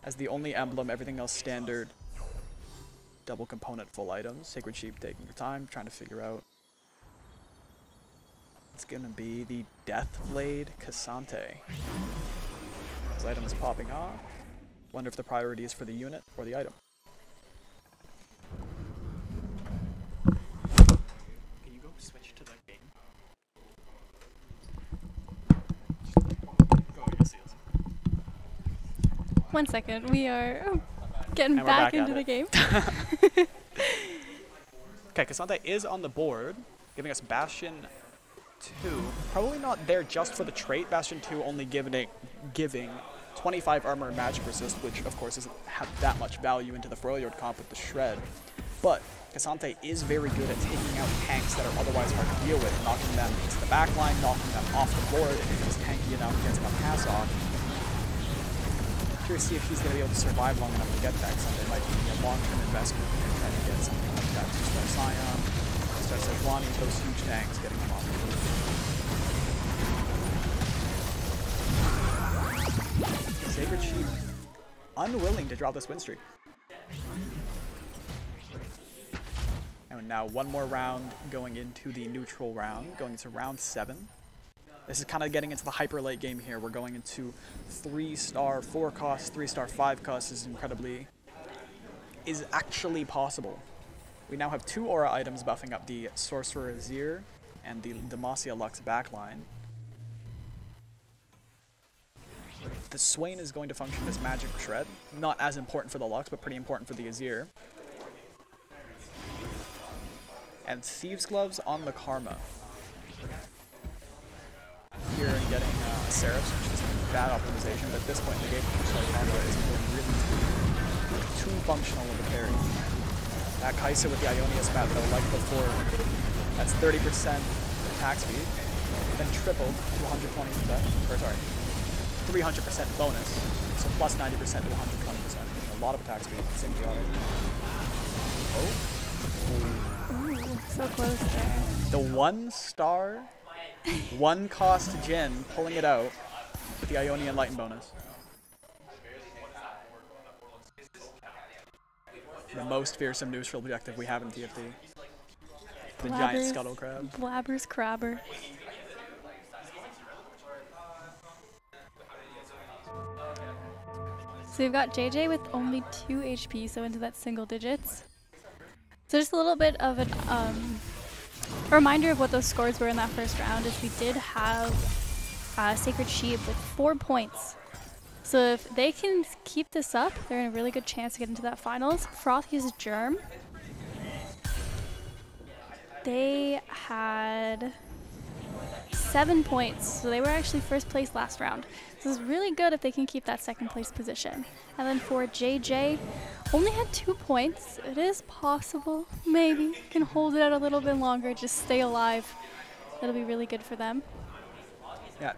as the only emblem, everything else standard. Double component full items. Sacred Sheep taking your time, trying to figure out. It's going to be the Deathblade Cassante. This item is popping off. Wonder if the priority is for the unit or the item. Can you go switch to the game? One second, we are getting And we're back into at the it. game. Okay, Cassandra is on the board, giving us Bastion 2. Probably not there just for the trait. Bastion 2 only giving 25 armor and magic resist, which of course doesn't have that much value into the Freljord comp with the Shred. But Cassandra is very good at taking out tanks that are otherwise hard to deal with, knocking them into the backline, knocking them off the board, and if he's tanky enough, gets him a pass off. Curious to see if he's going to be able to survive long enough to get that. Something might be a long-term investment here, trying to get something like that. Two-star Scion, two-star Sejuani, those huge tanks, getting them off the board. Sacred Sheep, unwilling to drop this win streak. And now one more round going into the neutral round, going into round 7. This is kind of getting into the hyper late game here. We're going into 3-star 4 cost, 3-star 5 cost is actually possible. We now have 2 aura items buffing up the Sorcerer Azir and the Demacia Lux backline. The Swain is going to function as Magic Shred. Not as important for the Lux, but pretty important for the Azir. And Thieves Gloves on the Karma. Here and getting Seraphs, which is bad optimization, but at this point in the game, Karma is really too functional of a carry. That Kai'Sa with the Ionia spat though, like before, that's 30% attack speed, then tripled to 120%, or sorry, 300% bonus, so plus 90% to 120%. A lot of attack speed, same with the auto. Oh. Ooh, so close there. The 1-star, 1-cost Jhin pulling it out with the Ionian Enlighten bonus. The most fearsome neutral objective we have in TFT. The giant scuttle crab. Blabber's crabber. So we've got JJ with only 2 HP, so into that single digits. So just a little bit of a reminder of what those scores were in that first round is we did have Sacred Sheep with 4 points. So if they can keep this up, they're in a really good chance to get into that finals. Froth uses Germ. They had 7 points, so they were actually first place last round. So this is really good if they can keep that second place position. And then for JJ, only had 2 points. It is possible, maybe, can hold it out a little bit longer, just stay alive. That'll be really good for them. Yeah.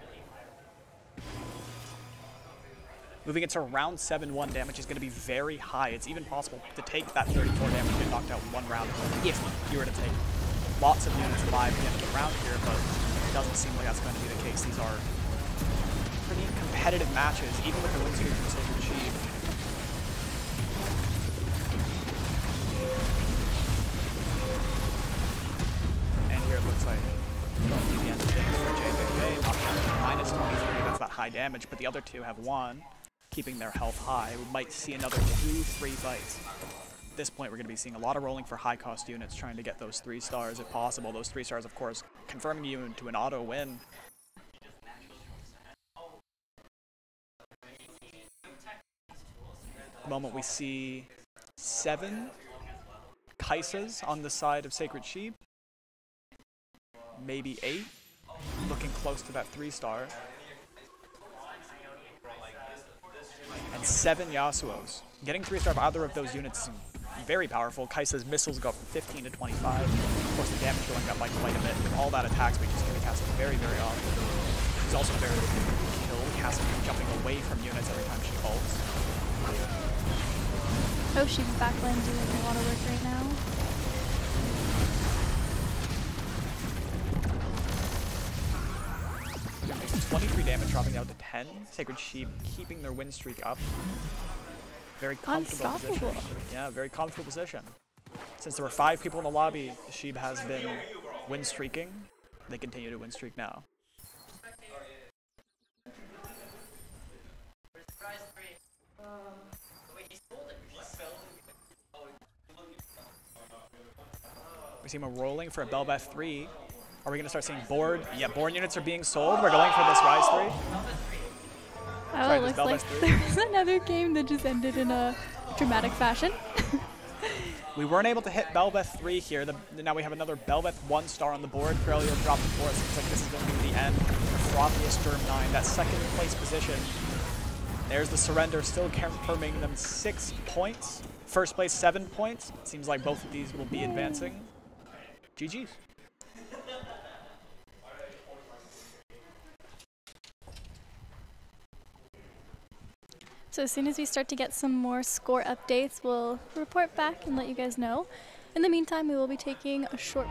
Moving into round 7, 1 damage is going to be very high. It's even possible to take that 34 damage and get knocked out in 1 round if you were to take lots of units alive at the end of the round here, but it doesn't seem like that's going to be the case. These are pretty competitive matches, even with the win streak from Sacred Sheep. And here it looks like going to be the end of things for JJJ. Minus 23, that's that high damage, but the other 2 have 1, keeping their health high. We might see another 2-3 fights. At this point, we're going to be seeing a lot of rolling for high-cost units, trying to get those 3 stars if possible. Those 3 stars, of course, confirming you into an auto win. The moment we see 7 Kai'Sas on the side of Sacred Sheep, maybe 8, looking close to that 3-star. And 7 Yasuos. Getting 3-star of either of those units is very powerful. Kai'Sa's missiles go up from 15 to 25. Of course, the damage going up by quite a bit. With all that attack speed, just going to cast it very, very often. She's also very good to kill, casting jumping away from units every time she ults. Oh, she's backline doing a lot of work right now. We're going to take 23 damage, dropping down to 10. Sacred Sheep keeping their win streak up. Very comfortable position. Yeah, very comfortable position. Since there were 5 people in the lobby, Sheep has been win streaking. They continue to win streak now. We see him rolling for a Belbeth 3. Are we going to start seeing board? Yeah, board units are being sold. We're going for this Rise 3. Oh, Sorry, it this looks like Belbeth 3. there was another game that just ended in a dramatic fashion. We weren't able to hit Belbeth 3 here. Now we have another Belbeth 1 star on the board. Fairly will drop the 4. It seems like this is going to be the end. Frothiest Germ 9, that second place position. There's the surrender, still confirming them 6 points. First place 7 points. Seems like both of these will be advancing. GG's. So as soon as we start to get some more score updates, we'll report back and let you guys know. In the meantime, we will be taking a short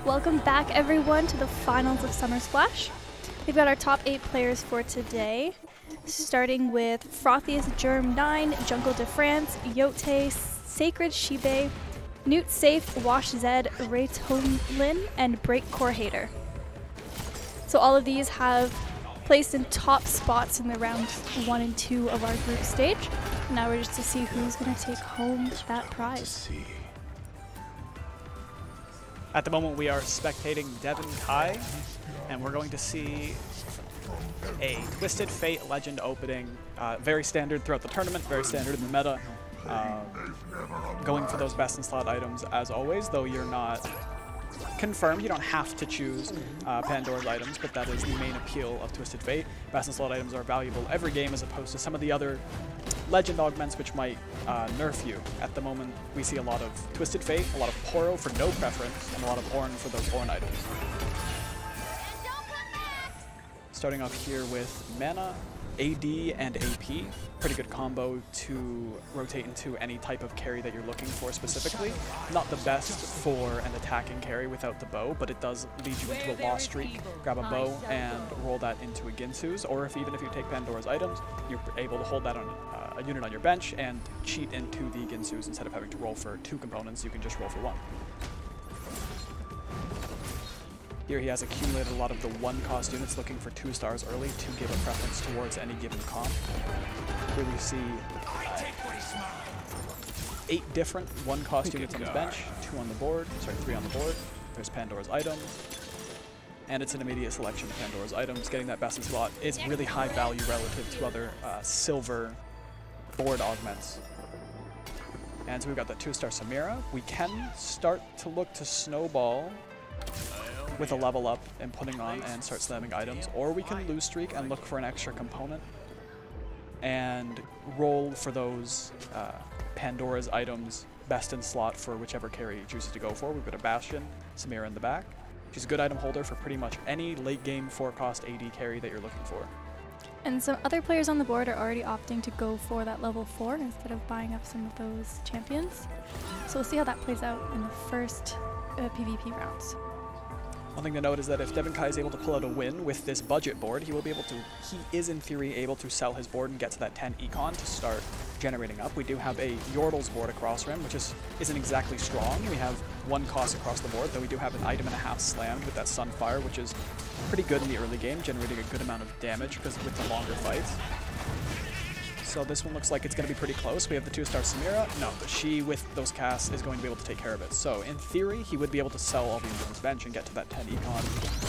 Welcome back, everyone, to the finals of Summer Splash. We've got our top 8 players for today, starting with Frothiest Germ 9, Jungle de France, Yote, Sacred Shibe, Newt Safe, Wash Zed, Raytonlin, and Breakcore Hater. So all of these have placed in top spots in the rounds 1 and 2 of our group stage. Now we're just to see who's going to take home that prize. At the moment, we are spectating Devin Kai, and we're going to see a Twisted Fate Legend opening. Very standard throughout the tournament, very standard in the meta. Going for those best in slot items as always, though you're not confirmed. You don't have to choose Pandora's items, but that is the main appeal of Twisted Fate. Best in slot items are valuable every game as opposed to some of the other Legend augments which might nerf you. At the moment, we see a lot of Twisted Fate, a lot of Poro for no preference, and a lot of Ornn for those Ornn items. Starting off here with Mana, AD, and AP. Pretty good combo to rotate into any type of carry that you're looking for specifically. Not the best for an attacking carry without the bow, but it does lead you into a lost streak. Grab a bow and roll that into a Ginsu's, or even if you take Pandora's items, you're able to hold that on a unit on your bench and cheat into the Ginsu's instead of having to roll for 2 components. You can just roll for 1. Here he has accumulated a lot of the 1-cost units looking for 2 stars early to give a preference towards any given comp. Here we see 8 different 1-cost units on his bench, 2 on the board, sorry, 3 on the board. There's Pandora's items, and it's an immediate selection of Pandora's items. Getting that best in slot is really high value relative to other silver board augments. And so we've got the 2-star Samira. We can start to look to snowball with a level up and putting on and start slamming items, or we can lose streak and look for an extra component and roll for those Pandora's items best in slot for whichever carry he chooses to go for. We've got a Bastion, Samira in the back. She's a good item holder for pretty much any late game 4-cost AD carry that you're looking for. And some other players on the board are already opting to go for that level 4 instead of buying up some of those champions. So we'll see how that plays out in the first PvP rounds. One thing to note is that if Devin Kai is able to pull out a win with this budget board, he is in theory able to sell his board and get to that 10 econ to start generating up. We do have a Yordle's board across him, which isn't exactly strong. We have 1 cost across the board, though we do have an item and a half slammed with that Sunfire, which is pretty good in the early game, generating a good amount of damage because with the longer fights. So this one looks like it's going to be pretty close. We have the 2-star Samira. No, but she, with those casts, is going to be able to take care of it. So in theory, he would be able to sell all the Endurance bench and get to that 10 econ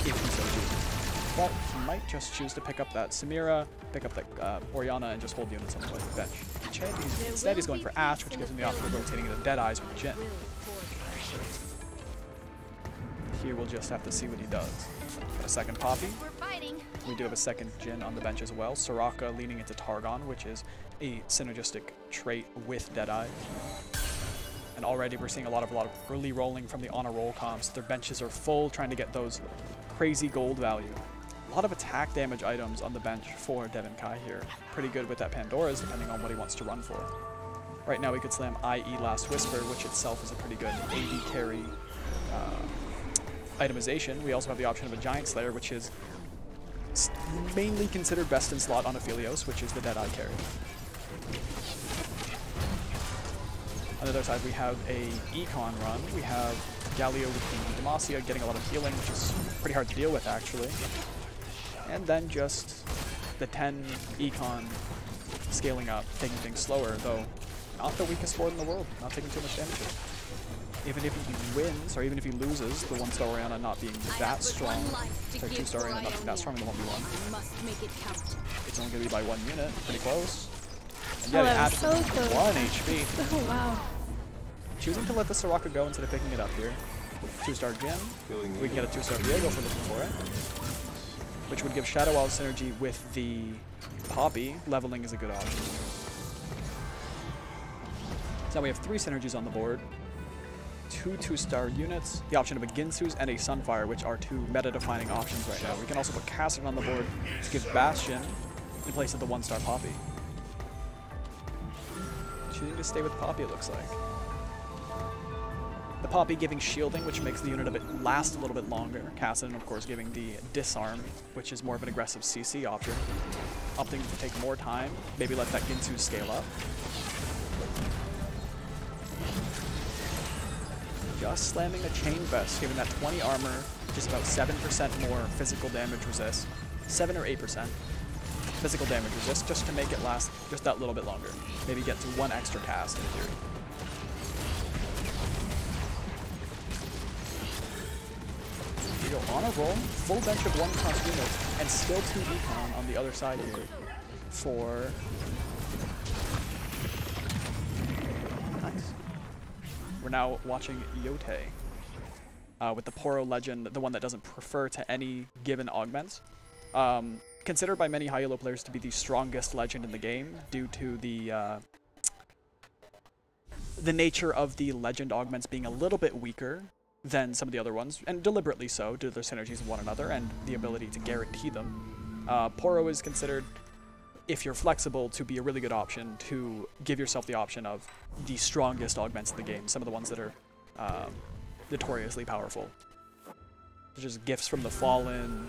if he so chooses. But he might just choose to pick up that Samira, pick up that Orianna, and just hold units on the bench. Instead, he's going for Ashe, which gives him the option of rotating into Deadeyes with Jhin. Here we'll just have to see what he does. Got a second Poppy. We do have a second Jhin on the bench as well. Soraka leaning into Targon, which is a synergistic trait with Deadeye. And already we're seeing a lot of early rolling from the honor roll comps. Their benches are full, trying to get those crazy gold value. A lot of attack damage items on the bench for Devin Kai here. Pretty good with that Pandora's, depending on what he wants to run for. Right now we could slam IE Last Whisper, which itself is a pretty good AD carry itemization. We also have the option of a Giant Slayer, which is mainly considered best in slot on Aphelios, which is the Deadeye carry. On the other side, we have a Econ run. We have Galio with the Demacia getting a lot of healing, which is pretty hard to deal with, actually. And then just the 10 Econ scaling up, taking things slower, though not the weakest board in the world, not taking too much damage here. Even if he wins, or even if he loses, the 1-star Orianna not being that strong, or 2-star Orianna not being that strong in the 1v1. It's only going to be by 1 unit, pretty close. And yet it actually so close. 1 HP. Oh, wow. Choosing to let the Soraka go instead of picking it up here. 2-star Jhin. We can get a 2-star Viego if we're looking for it. Which would give Shadow Wall synergy with the Poppy. Leveling is a good option. So now we have 3 synergies on the board. 2 2-star units, the option of a Ginsu's and a Sunfire, which are 2 meta-defining options right now. We can also put Cassidy on the board to give Bastion in place of the 1-star Poppy. Choosing to stay with Poppy, it looks like. The Poppy giving shielding, which makes the unit last a little bit longer. Cassidy, of course, giving the Disarm, which is more of an aggressive CC option. Opting to take more time, maybe let that Ginsu scale up. Just slamming a Chain Vest, giving that 20 armor, just about 7% more physical damage resist. 7 or 8% physical damage resist, just to make it last just that little bit longer. Maybe get to 1 extra cast in theory. Here we go, on a roll, full bench of 1-cost units, and still 2 econ on the other side here for... Nice. We're now watching Yote with the Poro Legend, the one that doesn't prefer to any given augments. Considered by many high elo players to be the strongest legend in the game due to the nature of the legend augments being a little bit weaker than some of the other ones, and deliberately so due to their synergies with one another and the ability to guarantee them. Poro is considered, if you're flexible, to be a really good option to give yourself the option of the strongest augments in the game, some of the ones that are notoriously powerful. Such as Gifts from the Fallen,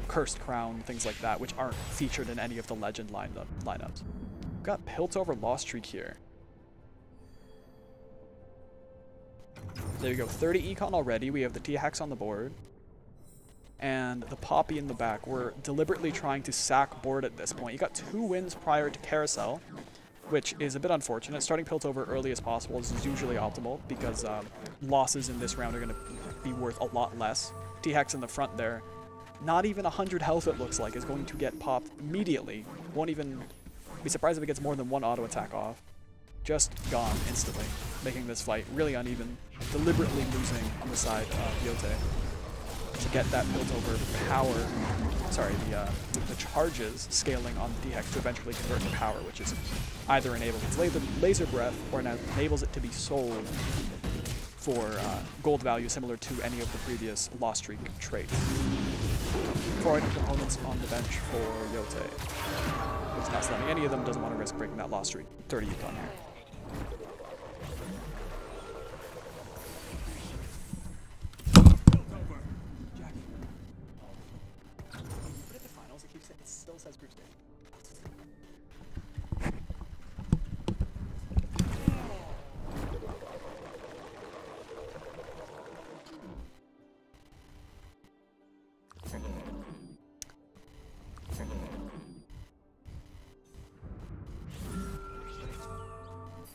Cursed Crown, things like that, which aren't featured in any of the Legend lineups. We've got Piltover Lost Streak here. There you go, 30 econ already. We have the T-Hex on the board. And the Poppy in the back. We're deliberately trying to sack board at this point. You got 2 wins prior to Carousel, which is a bit unfortunate. Starting Piltover early as possible is usually optimal because losses in this round are going to be worth a lot less. T-Hex in the front there. Not even 100 health, it looks like, is going to get popped immediately. Won't even be surprised if it gets more than 1 auto attack off. Just gone instantly, making this fight really uneven. Deliberately losing on the side of Yote to get that Piltover power, sorry, the charges scaling on the T-Hex to eventually convert to power, which is either enables its laser breath or enables it to be sold for gold value similar to any of the previous loss streak traits. 4 item components on the bench for Yote. He's not slamming any of them, doesn't want to risk breaking that loss streak. 30 econ here. Still says group stage.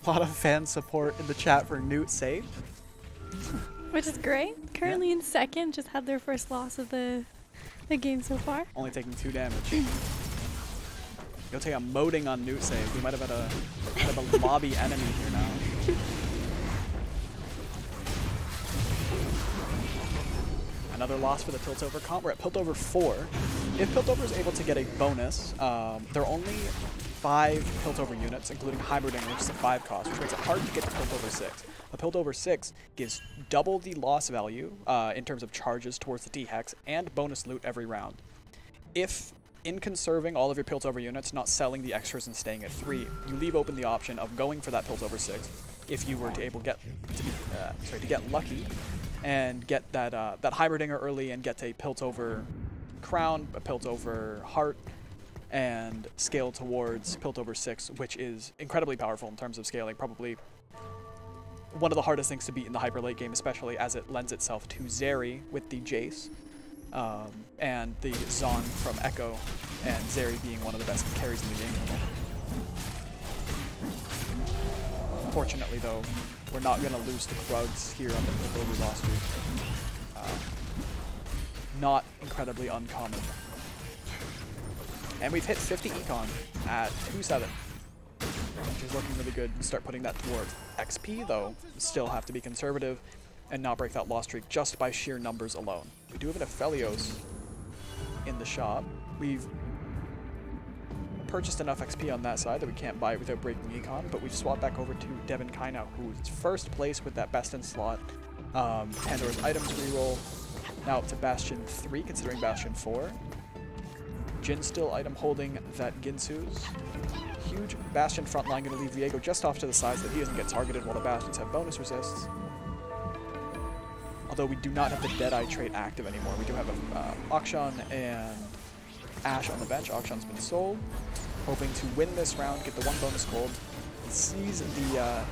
A lot of fan support in the chat for Newt safe. Which is great. Currently in second, just had their first loss of the game so far. Only taking 2 damage. You'll take a moding on Newt save. We might have had a lobby enemy here now. Another loss for the Piltover comp. We're at Piltover 4. If Piltover is able to get a bonus, there are only 5 Piltover units, including Hybridinger, which is a 5 cost, which makes it hard to get to Piltover 6. A Piltover 6 gives double the loss value in terms of charges towards the T-Hex and bonus loot every round. If, in conserving all of your Piltover units, not selling the extras and staying at 3, you leave open the option of going for that Piltover 6 if you were to get lucky and get that Hybridinger early and get a Piltover Crown, a Piltover Heart, and scale towards Piltover 6, which is incredibly powerful in terms of scaling, probably one of the hardest things to beat in the hyper late game, especially as it lends itself to Zeri with the Jace, and the Zon from Echo, and Zeri being one of the best carries in the game. Fortunately though, we're not going to lose to Krugs here on the Piltover loss streak. Not incredibly uncommon. And we've hit 50 econ at 2-7, which is looking really good. Start putting that towards XP though. Still have to be conservative and not break that loss streak just by sheer numbers alone. We do have an Aphelios in the shop. We've purchased enough XP on that side that we can't buy it without breaking econ, but we've swapped back over to Devin Kai now, who's first place with that best in slot. Pandora's items reroll. Now up to Bastion 3, considering Bastion 4. Jin still item holding that Ginsu's. Huge Bastion front line, going to leave Viego just off to the side so that he doesn't get targeted while the Bastions have bonus resists. Although we do not have the Deadeye trait active anymore. We do have Akshan and Ashe on the bench. Akshan's been sold. Hoping to win this round, get the 1 bonus gold. Sees the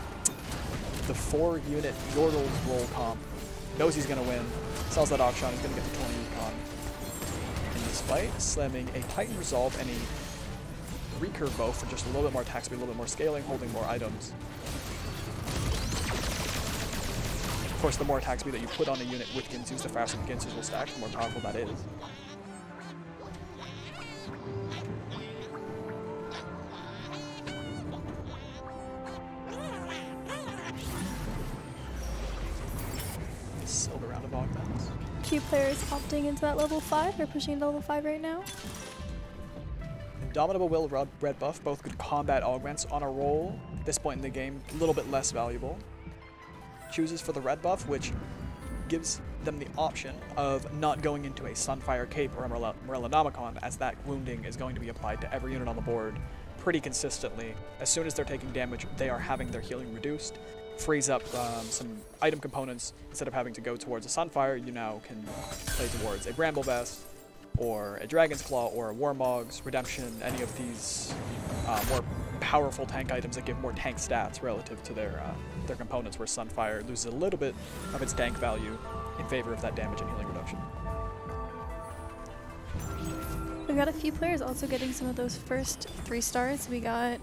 4-unit Yordle's roll comp. Knows he's going to win. Sells that Akshan. He's going to get the 20 econ. In this fight, slamming a Titan Resolve and a recurve bow for just a little bit more attack speed, a little bit more scaling, holding more items. Of course, the more attack speed that you put on a unit with Ginsu's, the faster the Ginsu's will stack, the more powerful that is. Silver round of augments. Few players opting into that level 5. They're pushing into level 5 right now. Indomitable Will, Red Buff, both good combat augments on a roll. At this point in the game, a little bit less valuable. Chooses for the Red Buff, which gives them the option of not going into a Sunfire Cape or a Morellonomicon, as that wounding is going to be applied to every unit on the board pretty consistently. As soon as they're taking damage, they are having their healing reduced. Frees up some item components. Instead of having to go towards a Sunfire, you now can play towards a Bramble Vest, or a Dragon's Claw, or a Warmog's, Redemption, any of these more powerful tank items that give more tank stats relative to their components, where Sunfire loses a little bit of its tank value in favor of that damage and healing reduction. We got a few players also getting some of those first 3 stars. We got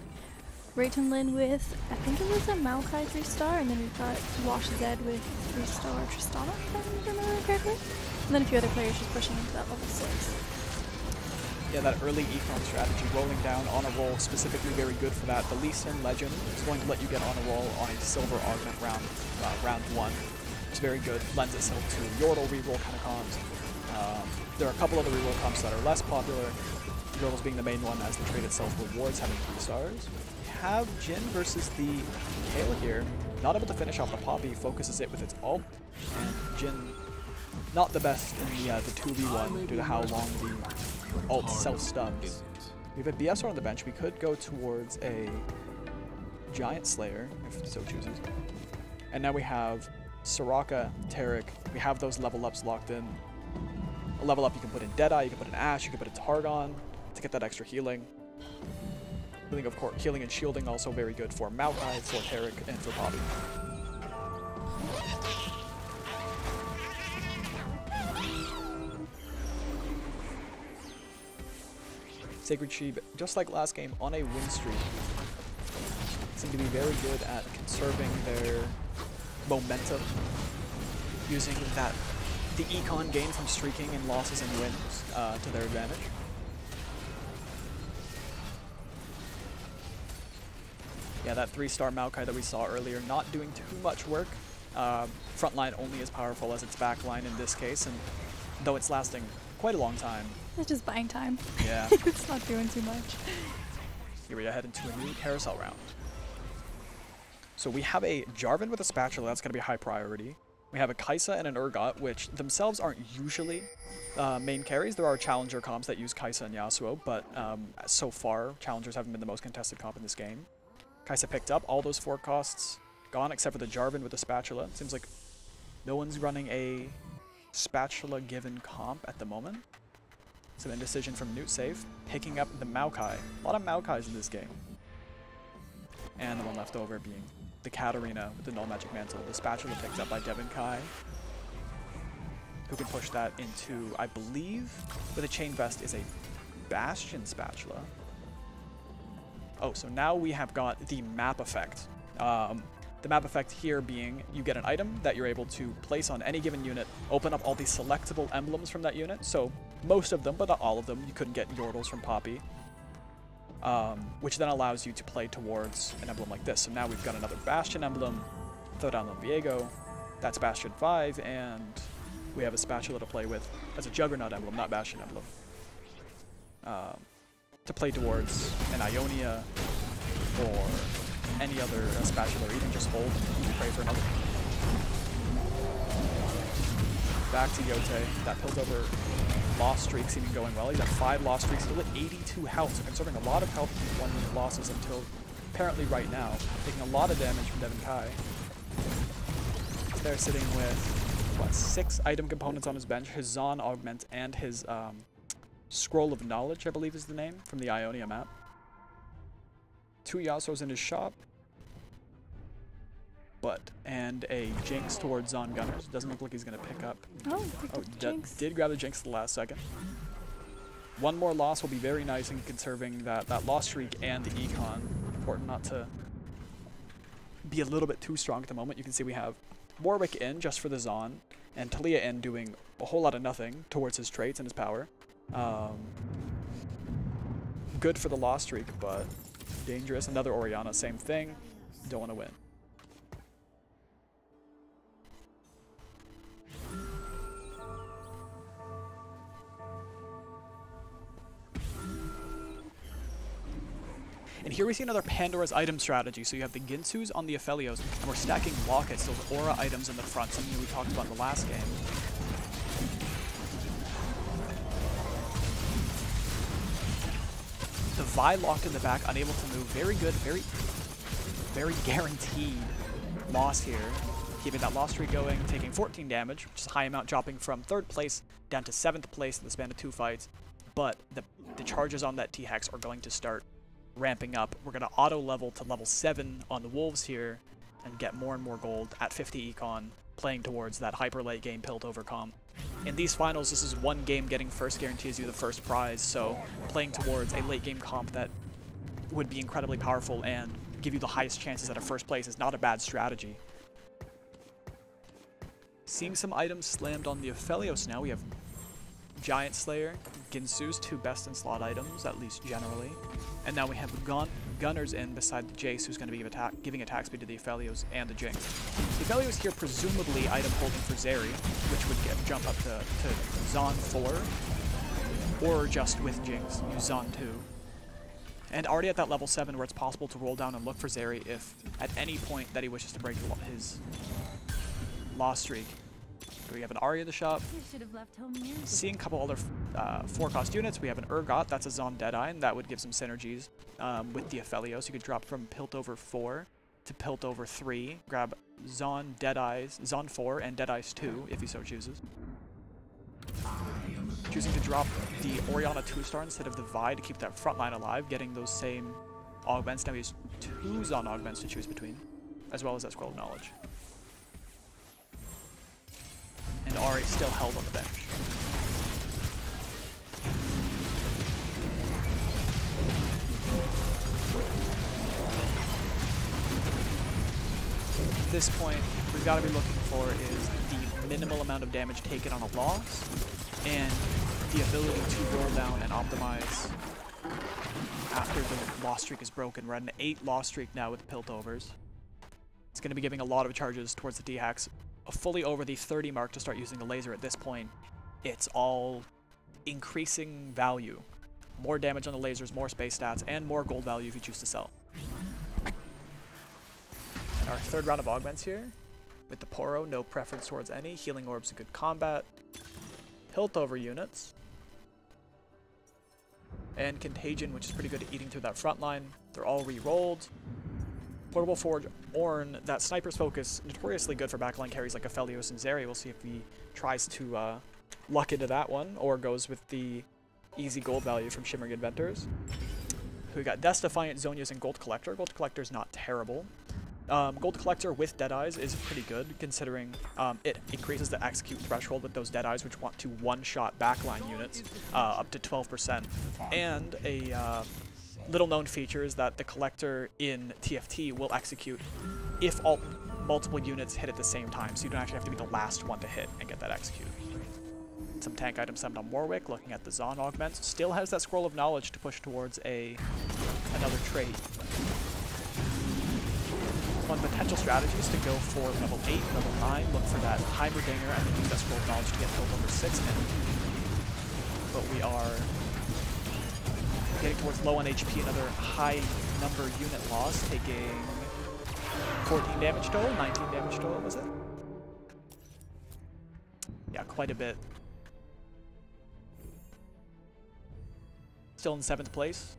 Rayton Lin with, I think it was a Maokai 3-star, and then we've got Wash Zed with 3-star Tristana, if I remember correctly. And then a few other players just pushing into that level 6. Yeah, that early econ strategy, rolling down on a roll, specifically very good for that. The Lee Sin Legend is going to let you get on a roll on a silver augment round 1. It's very good, lends itself to Yordle reroll kind of comps. There are a couple other reroll comps that are less popular, Yordle's being the main one, as the trait itself rewards having 3 stars. We have Jin versus the Kale here. not able to finish off the Poppy, focuses it with its ult, and Jhin not the best in the 2v1 due to how long the ult self-stuns. We have a BSR on the bench. We could go towards a Giant Slayer, if so chooses. And now we have Soraka, Taric. We have those level ups locked in. A level up you can put in Deadeye, you can put in Ashe, you can put in Targon to get that extra healing. Healing, of course, healing and shielding also very good for Maokai, for Taric, and for Poppy. Sacred Sheep, just like last game, on a win streak, seem to be very good at conserving their momentum, using the econ gain from streaking and losses and wins to their advantage. Yeah, that 3-star Maokai that we saw earlier, not doing too much work. Frontline only as powerful as its backline in this case, and though it's lasting quite a long time. It's just buying time. Yeah. It's not doing too much. Here we head into a new carousel round. So we have a Jarvan with a spatula, that's going to be high priority. We have a Kai'Sa and an Urgot, which themselves aren't usually main carries. There are challenger comps that use Kai'Sa and Yasuo, but so far, challengers haven't been the most contested comp in this game. Kai'Sa picked up all those 4 costs, gone except for the Jarvan with the spatula. It seems like no one's running a spatula-given comp at the moment. Some indecision from Newtsafe, picking up the Maokai. A lot of Maokais in this game. And the one left over being the Katarina with the Null Magic Mantle. The spatula picked up by Devin Kai, who can push that into, I believe, with a Chain Vest is a Bastion spatula. Oh, so now we have got the map effect. The map effect here being you get an item that you're able to place on any given unit, open up all the selectable emblems from that unit. So most of them, but not all of them. You couldn't get Yordles from Poppy, which then allows you to play towards an emblem like this. So now we've got another Bastion emblem, throw down on Viego. That's Bastion 5, and we have a spatula to play with as a Juggernaut emblem, not Bastion emblem. To play towards an Ionia or any other spatula, or even just hold and pray for another. Back to Yote. That Piltover loss streak seeming going well. He's at 5 loss streaks, still at 82 health, so conserving a lot of health from 1 unit losses until apparently right now, taking a lot of damage from Devin Kai. They're sitting with, what, 6 item components on his bench, his Zon Augment and his Scroll of Knowledge, I believe is the name, from the Ionia map. 2 Yasuos in his shop. And a Jinx towards Zon Gunners. Doesn't look like he's going to pick up. Oh, picked up the Jinx. Did grab the Jinx at the last second. 1 more loss will be very nice in conserving that loss streak and the econ. Important not to be a little bit too strong at the moment. You can see we have Warwick in just for the Zon, and Talia in doing a whole lot of nothing towards his traits and his power. Good for the loss streak, but dangerous. Another Orianna, same thing. Don't want to win. And here we see another Pandora's item strategy. So you have the Ginsus on the Aphelios, and we're stacking lockets, those aura items in the front, something we talked about in the last game. The Vi locked in the back, unable to move. Very good, very guaranteed loss here. Keeping that loss streak going, taking 14 damage, which is a high amount, dropping from 3rd place down to 7th place in the span of 2 fights. But the charges on that T-Hex are going to start ramping up. We're going to auto level to level 7 on the Wolves here and get more and more gold at 50 econ, playing towards that hyper late game Piltover comp. In these finals, this is 1 game getting first guarantees you the first prize, so playing towards a late game comp that would be incredibly powerful and give you the highest chances at a first place is not a bad strategy. Seeing some items slammed on the Aphelios now. We have Giant Slayer, Ginsu's 2 best in slot items, at least generally. And now we have Gunners in beside the Jace, who's going to be giving attack speed to the Aphelios and the Jinx. The Aphelios here presumably item holding for Zeri, which would jump up to Zon 4, or just with Jinx, use Zon 2. And already at that level 7 where it's possible to roll down and look for Zeri if at any point that he wishes to break his loss streak. We have an Ahri in the shop. Seeing a couple other 4-cost units, we have an Urgot, that's a Zon Deadeye, and that would give some synergies with the Aphelios. You could drop from Piltover 4 to Piltover 3, grab Zon Deadeyes, Zon 4 and Deadeyes 2 if he so chooses. Choosing to drop the Orianna 2-star instead of the Vi to keep that front line alive, getting those same augments. Now he has 2 Zon augments to choose between, as well as that Scroll of Knowledge. And Ahri still held on the bench. At this point, we've got to be looking for is the minimal amount of damage taken on a loss, and the ability to roll down and optimize after the loss streak is broken. We're at an 8 loss streak now with Piltovers. It's going to be giving a lot of charges towards the D-hacks. Fully over the 30 mark to start using the laser at this point. It's all increasing value. More damage on the lasers, more space stats, and more gold value if you choose to sell. And our 3rd round of augments here. With the Poro, no preference towards any. Healing Orbs, a good combat. Piltover units. And Contagion, which is pretty good at eating through that front line. They're all re-rolled. Portable Forge, Ornn, that Sniper's Focus, notoriously good for backline carries like Aphelios and Zeri. We'll see if he tries to luck into that one, or goes with the easy gold value from Shimmering Inventors. We got Death Defiant, Zhonya's, and Gold Collector. Gold Collector's not terrible. Gold Collector with Deadeyes is pretty good, considering it increases the execute threshold with those Deadeyes, which want to one-shot backline units up to 12%. And a little known feature is that the Collector in TFT will execute if all multiple units hit at the same time, so you don't actually have to be the last one to hit and get that execute. Some tank items summoned on Warwick, looking at the Zon augments. Still has that Scroll of Knowledge to push towards another trait. One potential strategy is to go for level 8, level 9, look for that Heimerdinger, and then use that Scroll of Knowledge to get Piltover 6 in. But we are getting towards low on HP, another high number unit loss, taking 14 damage total, 19 damage total, was it? Yeah, quite a bit. Still in 7th place.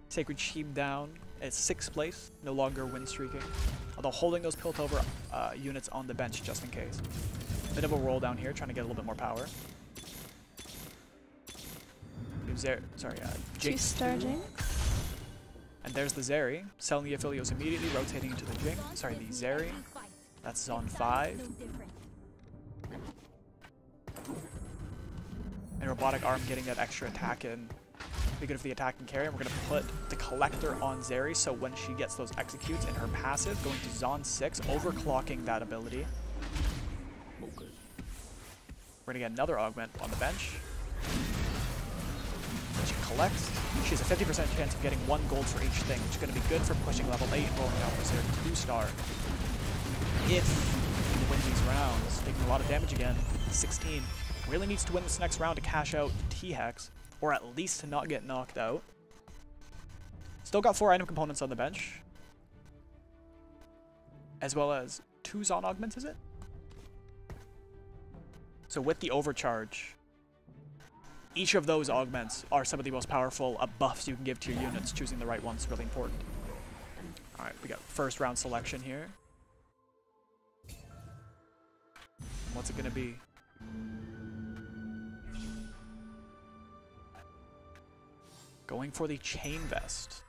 Sacred Sheep down at 6th place, no longer win streaking, although holding those Piltover units on the bench just in case. Bit of a roll down here, trying to get a little bit more power. Jinx. 2-star Jinx. And there's the Zeri, selling the Aphelios immediately, rotating into the Jinx. Sorry, the Zeri. That's Zon 5. And Robotic Arm getting that extra attack in. Be good for the attack and carry. And we're going to put the Collector on Zeri, so when she gets those executes in her passive, going to Zon 6, overclocking that ability. We're going to get another augment on the bench. She collects. She has a 50% chance of getting 1 gold for each thing, which is going to be good for pushing level 8 and rolling out for Zeri 2-star. If you win these rounds, taking a lot of damage again, 16. Really needs to win this next round to cash out T-Hex, or at least to not get knocked out. Still got 4 item components on the bench, as well as 2 Zon augments, is it? So with the overcharge, each of those augments are some of the most powerful buffs you can give to your units. Choosing the right one's really important. Alright, we got 1st round selection here. What's it gonna be? Going for the Chain Vest.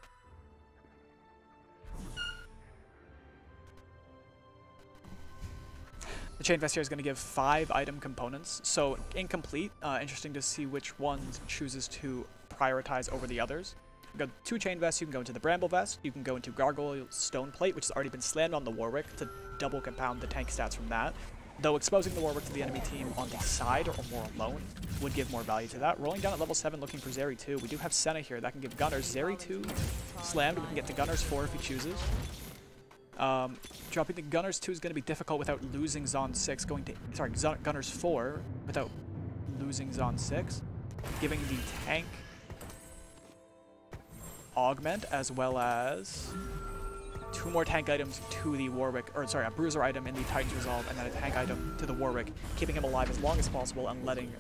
The Chain Vest here is going to give 5 item components, so incomplete. Interesting to see which ones chooses to prioritize over the others. We've got 2 Chain Vests. You can go into the Bramble Vest, you can go into Gargoyle Stone Plate, which has already been slammed on the Warwick to double compound the tank stats from that. Though exposing the Warwick to the enemy team on the side or more alone would give more value to that. Rolling down at level 7 looking for Zeri 2. We do have Senna here that can give Gunners. Zeri 2 slammed. We can get the Gunners 4 if he chooses. Dropping the Gunners 2 is going to be difficult without losing Zon 6. Gunners 4 without losing Zon 6. Giving the tank Augment, as well as 2 more tank items to the Warwick, or sorry, a Bruiser item in the Titan's Resolve, and then a tank item to the Warwick, keeping him alive as long as possible and letting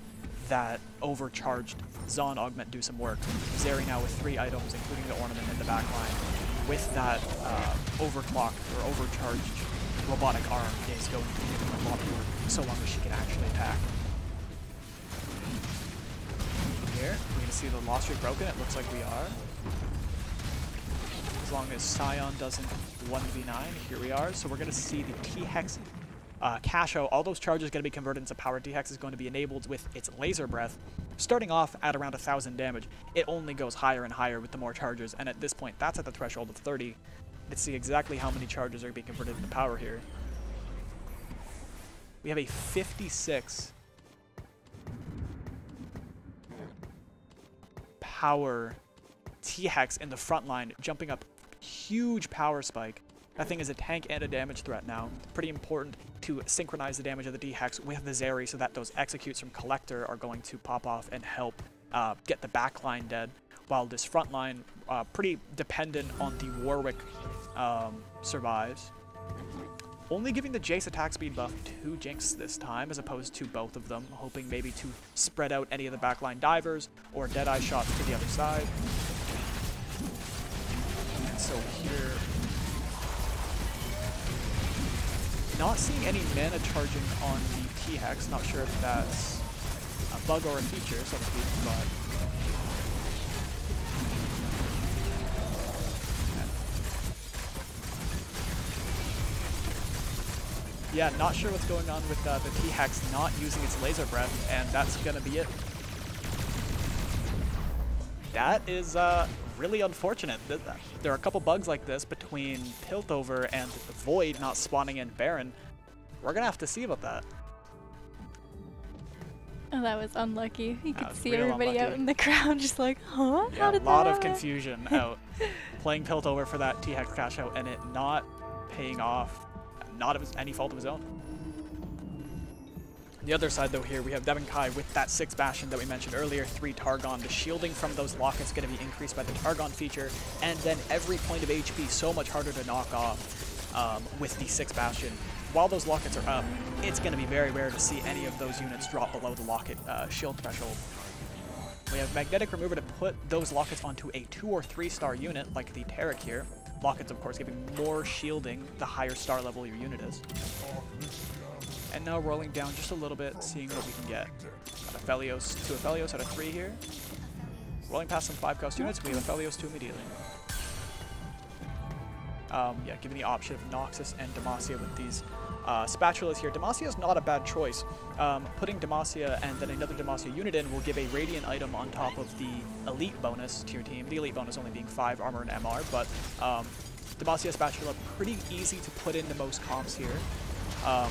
that overcharged Zon Augment do some work. Zeri now with 3 items, including the Ornament in the back line, with that overclocked or overcharged robotic arm is going to be giving a lot more so long as she can actually attack. Here, we're going to see the loss streak broken. It looks like we are. As long as Scion doesn't 1v9, here we are. So we're going to see the T-Hex cash out. All those charges going to be converted into power. T-Hex is going to be enabled with its laser breath. Starting off at around 1,000 damage, it only goes higher and higher with the more charges. And at this point, that's at the threshold of 30. Let's see exactly how many charges are being converted into power here. We have a 56 power T-Hex in the front line, jumping up huge power spike. That thing is a tank and a damage threat now. Pretty important to synchronize the damage of the D-Hex with the Zeri so that those executes from Collector are going to pop off and help get the back line dead, while this front line, pretty dependent on the Warwick, survives. Only giving the Jace attack speed buff to Jinx this time, as opposed to both of them, hoping maybe to spread out any of the backline divers or Deadeye shots to the other side. And so here, not seeing any mana charging on the T-Hex. Not sure if that's a bug or a feature, so to speak, but yeah, not sure what's going on with the T-Hex not using its laser breath, and that's gonna be it. That is really unfortunate. There are a couple bugs like this between Piltover and Void not spawning in Baron. We're gonna have to see about that. Oh, that was unlucky. You could see real everybody unlucky. out in the crowd just like, huh? Yeah, How a did lot that of happen?" confusion out. Playing Piltover for that T-Hex cash out and it not paying off. Not of any fault of his own. On the other side, though, here we have Devin Kai with that 6 Bastion that we mentioned earlier, 3 Targon. The shielding from those lockets going to be increased by the Targon feature, and then every point of HP so much harder to knock off with the 6 Bastion. While those lockets are up, it's going to be very rare to see any of those units drop below the locket shield threshold. We have Magnetic Remover to put those lockets onto a 2 or 3 star unit, like the Taric here. Lockets, of course, giving more shielding the higher star level your unit is. And now rolling down just a little bit, seeing what we can get. Got Aphelios, 2 Aphelios out of 3 here. Rolling past some 5-cost units, we have Aphelios 2 immediately. Yeah, giving the option of Noxus and Demacia with these spatulas here. Demacia is not a bad choice. Putting Demacia and then another Demacia unit in will give a Radiant item on top of the Elite bonus to your team. The Elite bonus only being 5 armor and MR, but Demacia spatula pretty easy to put into most comps here.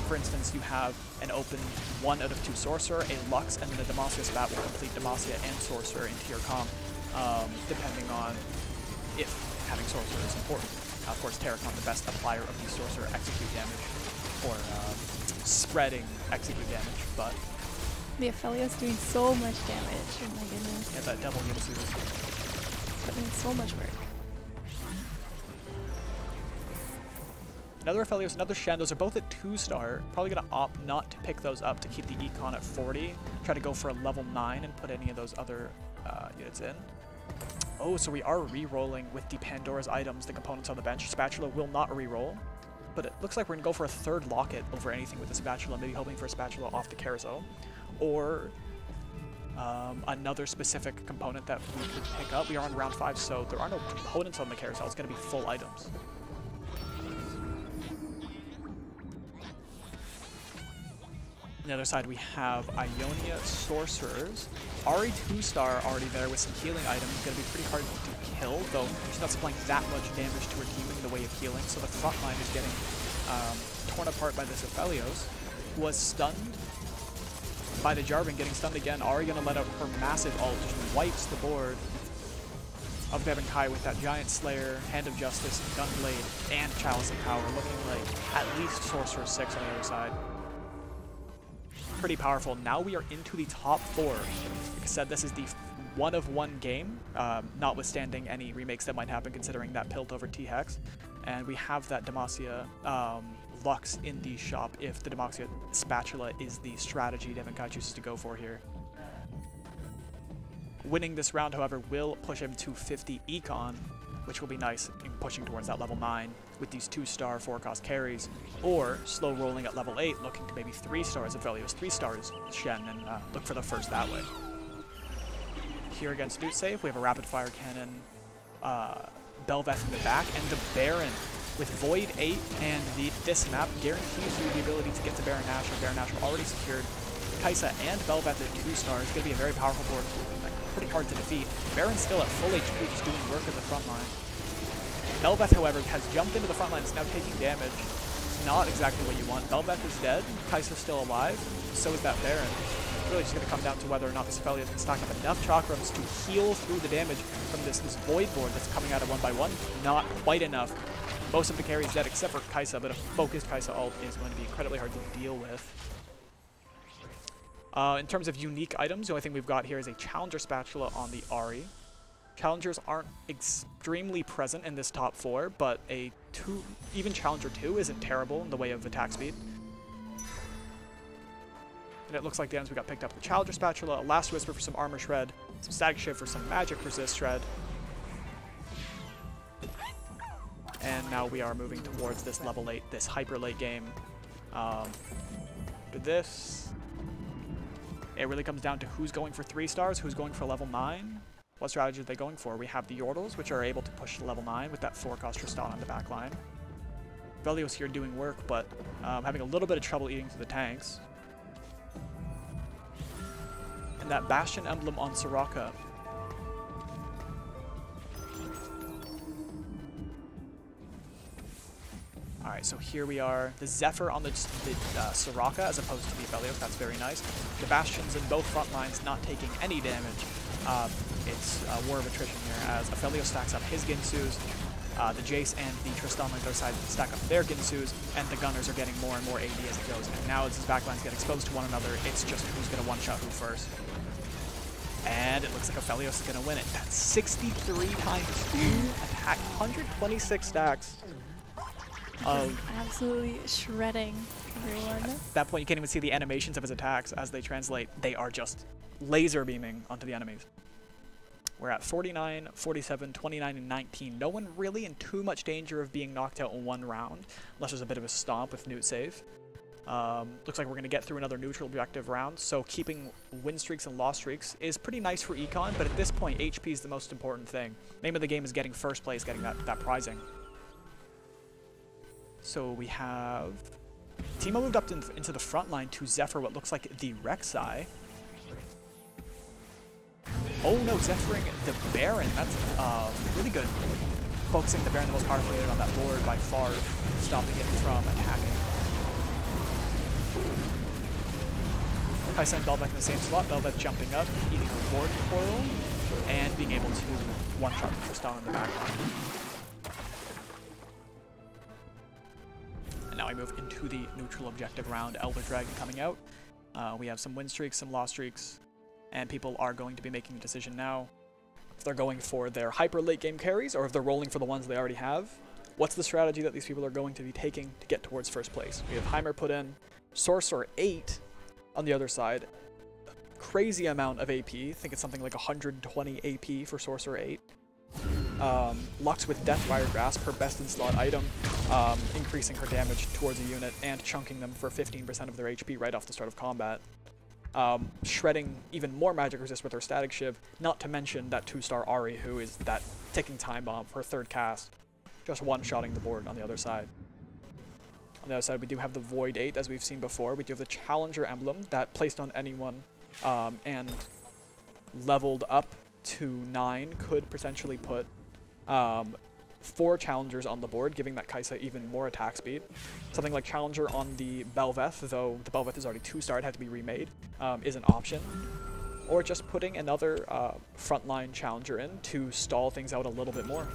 For instance, you have an open 1 out of 2 Sorcerer, a Lux, and then the Demacia spat will complete Demacia and Sorcerer into your comp, depending on if having Sorcerer is important. Of course, Taric not the best applier of the Sorcerer execute damage, or spreading execute damage, but The Aphelios doing so much damage. Oh my goodness. yeah, that double units is Doing so much work. another Aphelios, another Shen. Those are both at 2-star. Probably gonna opt not to pick those up to keep the Econ at 40. Try to go for a level 9 and put any of those other units in. Oh, so we are re-rolling with the Pandora's items, the components on the bench. Spatula will not re-roll, but it looks like we're gonna go for a 3rd locket over anything with the Spatula, maybe hoping for a Spatula off the carousel, or another specific component that we could pick up. We are on round 5, so there are no components on the carousel. It's gonna be full items. On the other side, we have Ionia Sorcerers. Ahri 2-star already there with some healing items. Going to be pretty hard to kill, though she's not supplying that much damage to her team in the way of healing, so the front line is getting torn apart by this Aphelios, who was stunned by the Jarvan, getting stunned again. Ahri going to let out her massive ult, just wipes the board of Devin Kai with that Giant Slayer, Hand of Justice, Gunblade, and Chalice of Power, looking like at least Sorcerer 6 on the other side. Pretty powerful. Now we are into the top 4. Like I said, this is the 1-of-1 game, notwithstanding any remakes that might happen considering that Pilt over T-Hex. And we have that Demacia Lux in the shop if the Demacia Spatula is the strategy Devankai chooses to go for here. Winning this round, however, will push him to 50 econ, which will be nice in pushing towards that level 9 with these 2-star 4-cost carries, or slow rolling at level 8, looking to maybe 3 stars if Velios 3 stars Shen and look for the first that way. Here against Dude Save, we have a rapid fire cannon, Belveth in the back, and the Baron with Void 8 and this map guarantees you the ability to get to Baron Nashor. Baron Nashor already secured. Kaisa and Belveth at 2 stars. It's going to be a very powerful board, like, pretty hard to defeat. Baron's still at full HP, just doing work at the front line. Belveth, however, has jumped into the front line, is now taking damage. It's not exactly what you want. Belveth is dead, Kaisa's still alive, so is that Baron. It's really just going to come down to whether or not this Aphelios can stack up enough chakrams to heal through the damage from this Void board that's coming out of 1x1. Not quite enough. Most of the carries dead except for Kaisa, but a focused Kaisa ult is going to be incredibly hard to deal with. In terms of unique items, the only thing we've got here is a Challenger Spatula on the Ahri. Challengers aren't extremely present in this top 4, but even Challenger 2 isn't terrible in the way of attack speed. And it looks like the items we got picked up: the Challenger Spatula, a Last Whisper for some armor shred, some Static Shiv for some magic resist shred. And now we are moving towards this level 8, this hyper late game. After this, it really comes down to who's going for 3 stars, who's going for level 9. What strategy are they going for? We have the Yordles, which are able to push to level 9 with that 4-cost Tristan on the back line. Velios here doing work, but having a little bit of trouble eating through the tanks. And that Bastion emblem on Soraka. Alright, so here we are. The Zephyr on the Soraka as opposed to the Aphelios. That's very nice. The Bastions in both front lines not taking any damage. It's a war of attrition here as Aphelios stacks up his Ginsus. The Jace and the Tristan on the other side stack up their Ginsus, and the Gunners are getting more and more AD as it goes. And now as these backlines get exposed to one another, it's just who's going to one-shot who first. And it looks like Aphelios is going to win it. That's 63 times 2 attack, 126 stacks. Absolutely shredding everyone. At that point, you can't even see the animations of his attacks as they translate. They are just laser beaming onto the enemies. We're at 49, 47, 29, and 19. No one really in too much danger of being knocked out in one round, unless there's a bit of a stomp with Newt save. Looks like we're going to get through another neutral objective round, so keeping win streaks and loss streaks is pretty nice for econ, but at this point, HP is the most important thing. Name of the game is getting first place, getting that prizing. So we have Teemo moved up into the front line to Zephyr what looks like the Rek'Sai. Oh no, Zephyring the Baron. That's really good. Focusing the Baron, the most powerful unit on that board by far, stopping it from attacking. Kaisa and Belveth in the same spot. Belveth jumping up, eating a board portal, and being able to one-shot the Tristan in the back line. Now we move into the neutral objective round. Elder Dragon coming out. We have some win streaks, some loss streaks, and people are going to be making a decision now if they're going for their hyper late game carries or if they're rolling for the ones they already have. What's the strategy that these people are going to be taking to get towards first place? We have Heimer put in, Sorcerer 8 on the other side. Crazy amount of AP. I think it's something like 120 AP for Sorcerer 8. Lux with Deathfire Grasp, her best in slot item, increasing her damage towards a unit and chunking them for 15% of their HP right off the start of combat. Shredding even more magic resist with her Static Shiv, not to mention that 2-star Ahri, who is that ticking time bomb for her third cast, just one-shotting the board on the other side. On the other side, we do have the Void 8, as we've seen before. We do have the Challenger emblem that placed on anyone and leveled up to 9 could potentially put 4 Challengers on the board, giving that Kaisa even more attack speed. Something like Challenger on the Belveth, though the Belveth is already 2-star, it had to be remade, is an option. Or just putting another frontline Challenger in to stall things out a little bit more.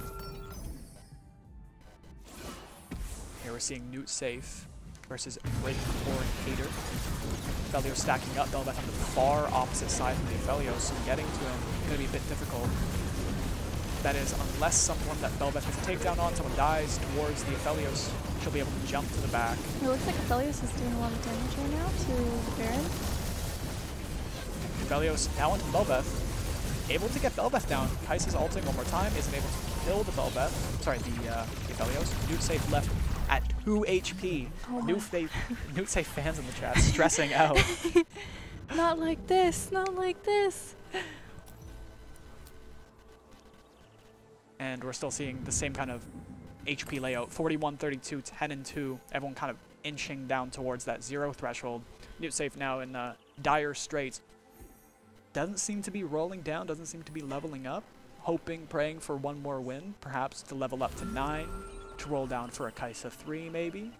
Here we're seeing Newt Safe versus Breakcore Hater. Aphelios stacking up, Belveth on the far opposite side from the Aphelios, so getting to him is going to be a bit difficult. That is, unless someone that Belveth has a takedown on, someone dies towards the Aphelios, she'll be able to jump to the back. It looks like Aphelios is doing a lot of damage right now to Baron. Aphelios now onto Belveth. Able to get Belveth down. Kai'Sa's ulting one more time, isn't able to kill the Belveth. Sorry, the Aphelios. Newt safe left at 2 HP. Oh Newt safe fans in the chat stressing out. Not like this, not like this. And we're still seeing the same kind of HP layout. 41, 32, 10, and 2. Everyone kind of inching down towards that 0 threshold. Newt safe now in dire straits. Doesn't seem to be rolling down, doesn't seem to be leveling up. Hoping, praying for one more win, perhaps to level up to 9, to roll down for a Kai'Sa 3 maybe.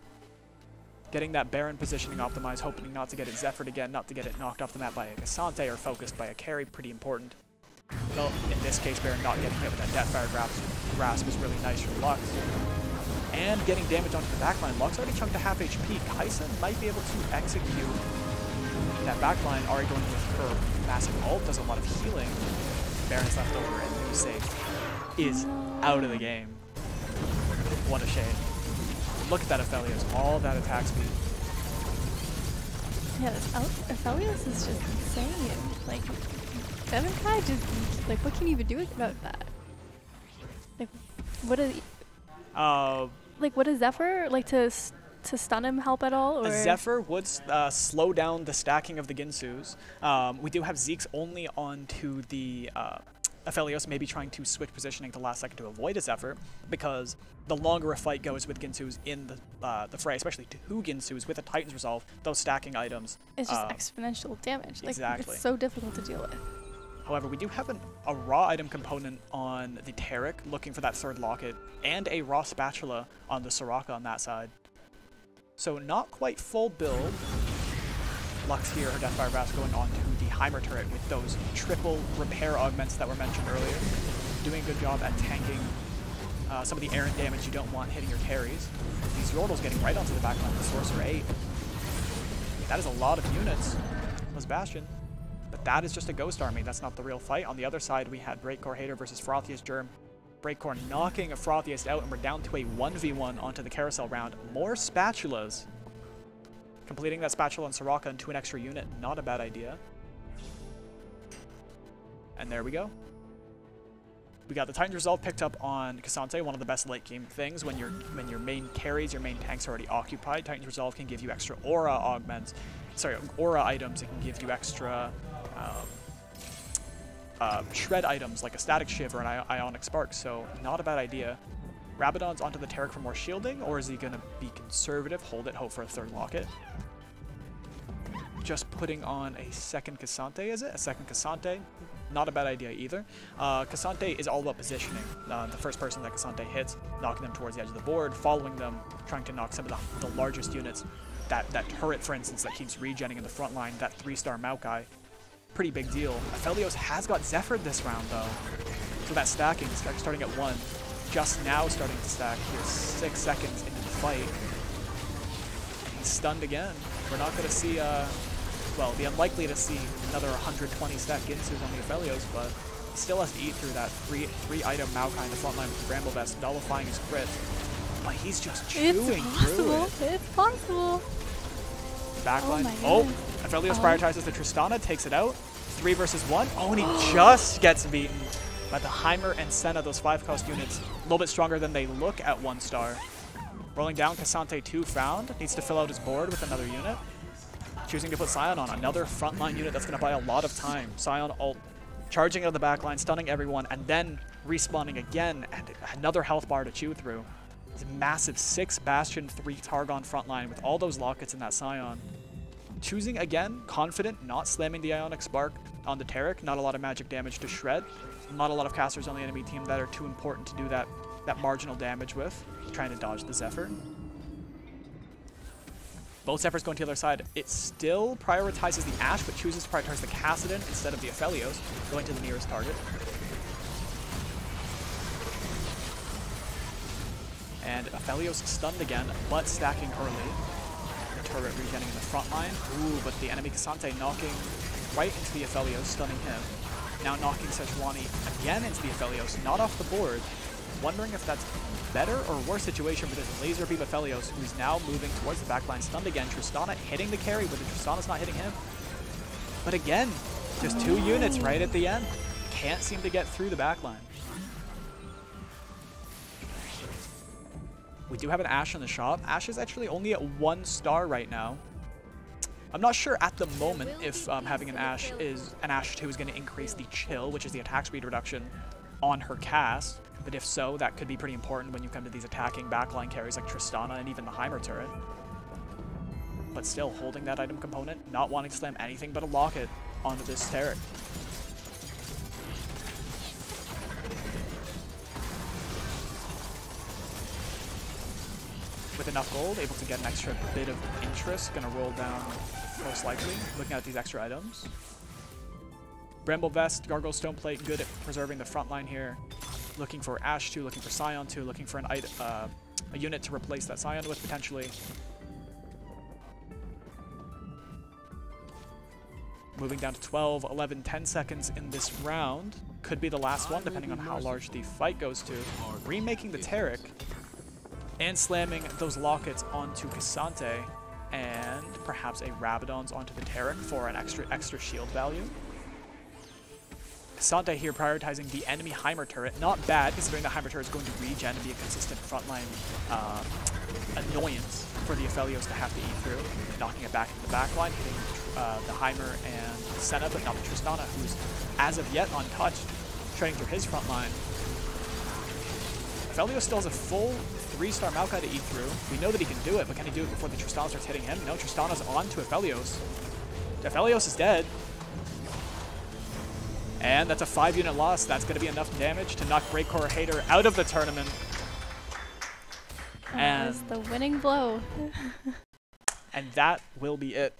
Getting that Baron positioning optimized, hoping not to get it Zephyr'd again, not to get it knocked off the map by a Cassante or focused by a carry, pretty important. Well, in this case, Baron not getting hit with that Deathfire grasp is really nice for Lux. And getting damage onto the backline. Lux already chunked to half HP. Kai'Sa might be able to execute that backline. Already going with her massive ult, does a lot of healing. Baron's left over and Newt safe is out of the game. What a shame. Look at that Aphelios, all that attack speed. Yeah, this Aphelios is just insane. Like, Demonkai just, like, what can you even do about that? Like, what is... like, what does Zephyr, like, to stun him help at all? Or? A Zephyr would slow down the stacking of the Ginsus. We do have Zeke's only onto the Aphelios, maybe trying to switch positioning at the last second to avoid a Zephyr, because the longer a fight goes with Ginsus in the fray, especially 2 Ginsus with a Titan's Resolve, those stacking items... It's just exponential damage. Like, exactly. It's so difficult to deal with. However, we do have a raw item component on the Taric, looking for that 3rd locket, and a raw spatula on the Soraka on that side. So not quite full build. Lux here, her Deathfire Grasp going on to the Heimer turret with those triple repair augments that were mentioned earlier. Doing a good job at tanking some of the errant damage you don't want hitting your carries. These Yordles getting right onto the backline with Sorcerer 8. That is a lot of units. Was Bastion. But that is just a ghost army. That's not the real fight. On the other side, we had Breakcore Hater versus Frothiest Germ. Breakcore knocking a Frothiest out, and we're down to a 1v1 onto the carousel round. More spatulas. Completing that spatula on Soraka into an extra unit. Not a bad idea. And there we go. We got the Titan's Resolve picked up on Cassante, one of the best late game things. When your main carries, your main tanks are already occupied, Titan's Resolve can give you extra aura augments. Sorry, aura items. It can give you extra shred items like a Static Shiv or an Ionic Spark, so not a bad idea. Rabadon's onto the Taric for more shielding, or is he going to be conservative, hold it, hope for a 3rd locket? Just putting on a 2nd Cassante, is it? A 2nd Cassante? Not a bad idea either. Cassante is all about positioning. The first person that Cassante hits, knocking them towards the edge of the board, following them, trying to knock some of the largest units. That turret, for instance, that keeps regenning in the front line, that 3-star Maokai. Pretty big deal. Aphelios has got Zephyr'd this round, though. So that stacking, starting at 1, just now starting to stack here 6 seconds into the fight. And he's stunned again. We're not going to see, well, be unlikely to see another 120 stack Ginsus on the Aphelios, but he still has to eat through that 3-item Maokai in the front line with the Bramble Vest, nullifying his crit. But he's just chewing through it. It's possible. Backline. Oh, Aphelios prioritizes the Tristana, takes it out. 3 versus 1. Oh, and he just gets beaten by the Heimer and Senna, those 5-cost units. A little bit stronger than they look at 1-star. Rolling down, Cassante 2 found. Needs to fill out his board with another unit. Choosing to put Sion on, another frontline unit that's going to buy a lot of time. Sion ult, charging out of the backline, stunning everyone, and then respawning again, and another health bar to chew through. It's a massive 6 Bastion, 3 Targon frontline with all those lockets in that Sion. Choosing again, confident, not slamming the Ionic Spark on the Taric. Not a lot of magic damage to shred. Not a lot of casters on the enemy team that are too important to do that marginal damage with. Trying to dodge the Zephyr. Both Zephyrs going to the other side. It still prioritizes the Ashe, but chooses to prioritize the Kassadin instead of the Aphelios, going to the nearest target. And Aphelios stunned again, but stacking early. turret regenning in the front line. Ooh, but the enemy Cassante knocking right into the Aphelios, stunning him. Now knocking Sejuani again into the Aphelios, not off the board. Wondering if that's better or worse situation for this laser beam Aphelios, who's now moving towards the backline, stunned again. Tristana hitting the carry, but the Tristana's not hitting him. But again, just 2 units right at the end. Can't seem to get through the backline. We do have an Ashe in the shop. Ashe is actually only at 1 star right now. I'm not sure at the moment if having an Ashe 2 is going to increase the chill, which is the attack speed reduction on her cast. But if so, that could be pretty important when you come to these attacking backline carries like Tristana and even the Heimer turret. But still, holding that item component, not wanting to slam anything but a locket onto this Taric. With enough gold, able to get an extra bit of interest. Gonna roll down, most likely, looking at these extra items. Bramble Vest, Gargoyle Stone Plate, good at preserving the front line here. Looking for Ashe 2, looking for Scion 2, looking for a unit to replace that Scion with, potentially. Moving down to 12, 11, 10 seconds in this round. Could be the last one, depending on how large the fight goes to. Remaking the Taric. And slamming those lockets onto Cassante, and perhaps a Rabadon's onto the Taric for an extra shield value. Cassante here prioritizing the enemy Heimer turret. Not bad, considering the Heimer turret is going to regen and be a consistent frontline annoyance for the Aphelios to have to eat through. Knocking it back into the backline, hitting the Heimer and Senna, but not the Tristana, who's as of yet untouched, treading through his front line. Aphelios still has a full 3-star Maokai to eat through. We know that he can do it, but can he do it before the Tristana starts hitting him? No, Tristana's on to Aphelios. Aphelios is dead. And that's a 5-unit loss. That's going to be enough damage to knock Breakcore Hater out of the tournament. That was the winning blow. And that will be it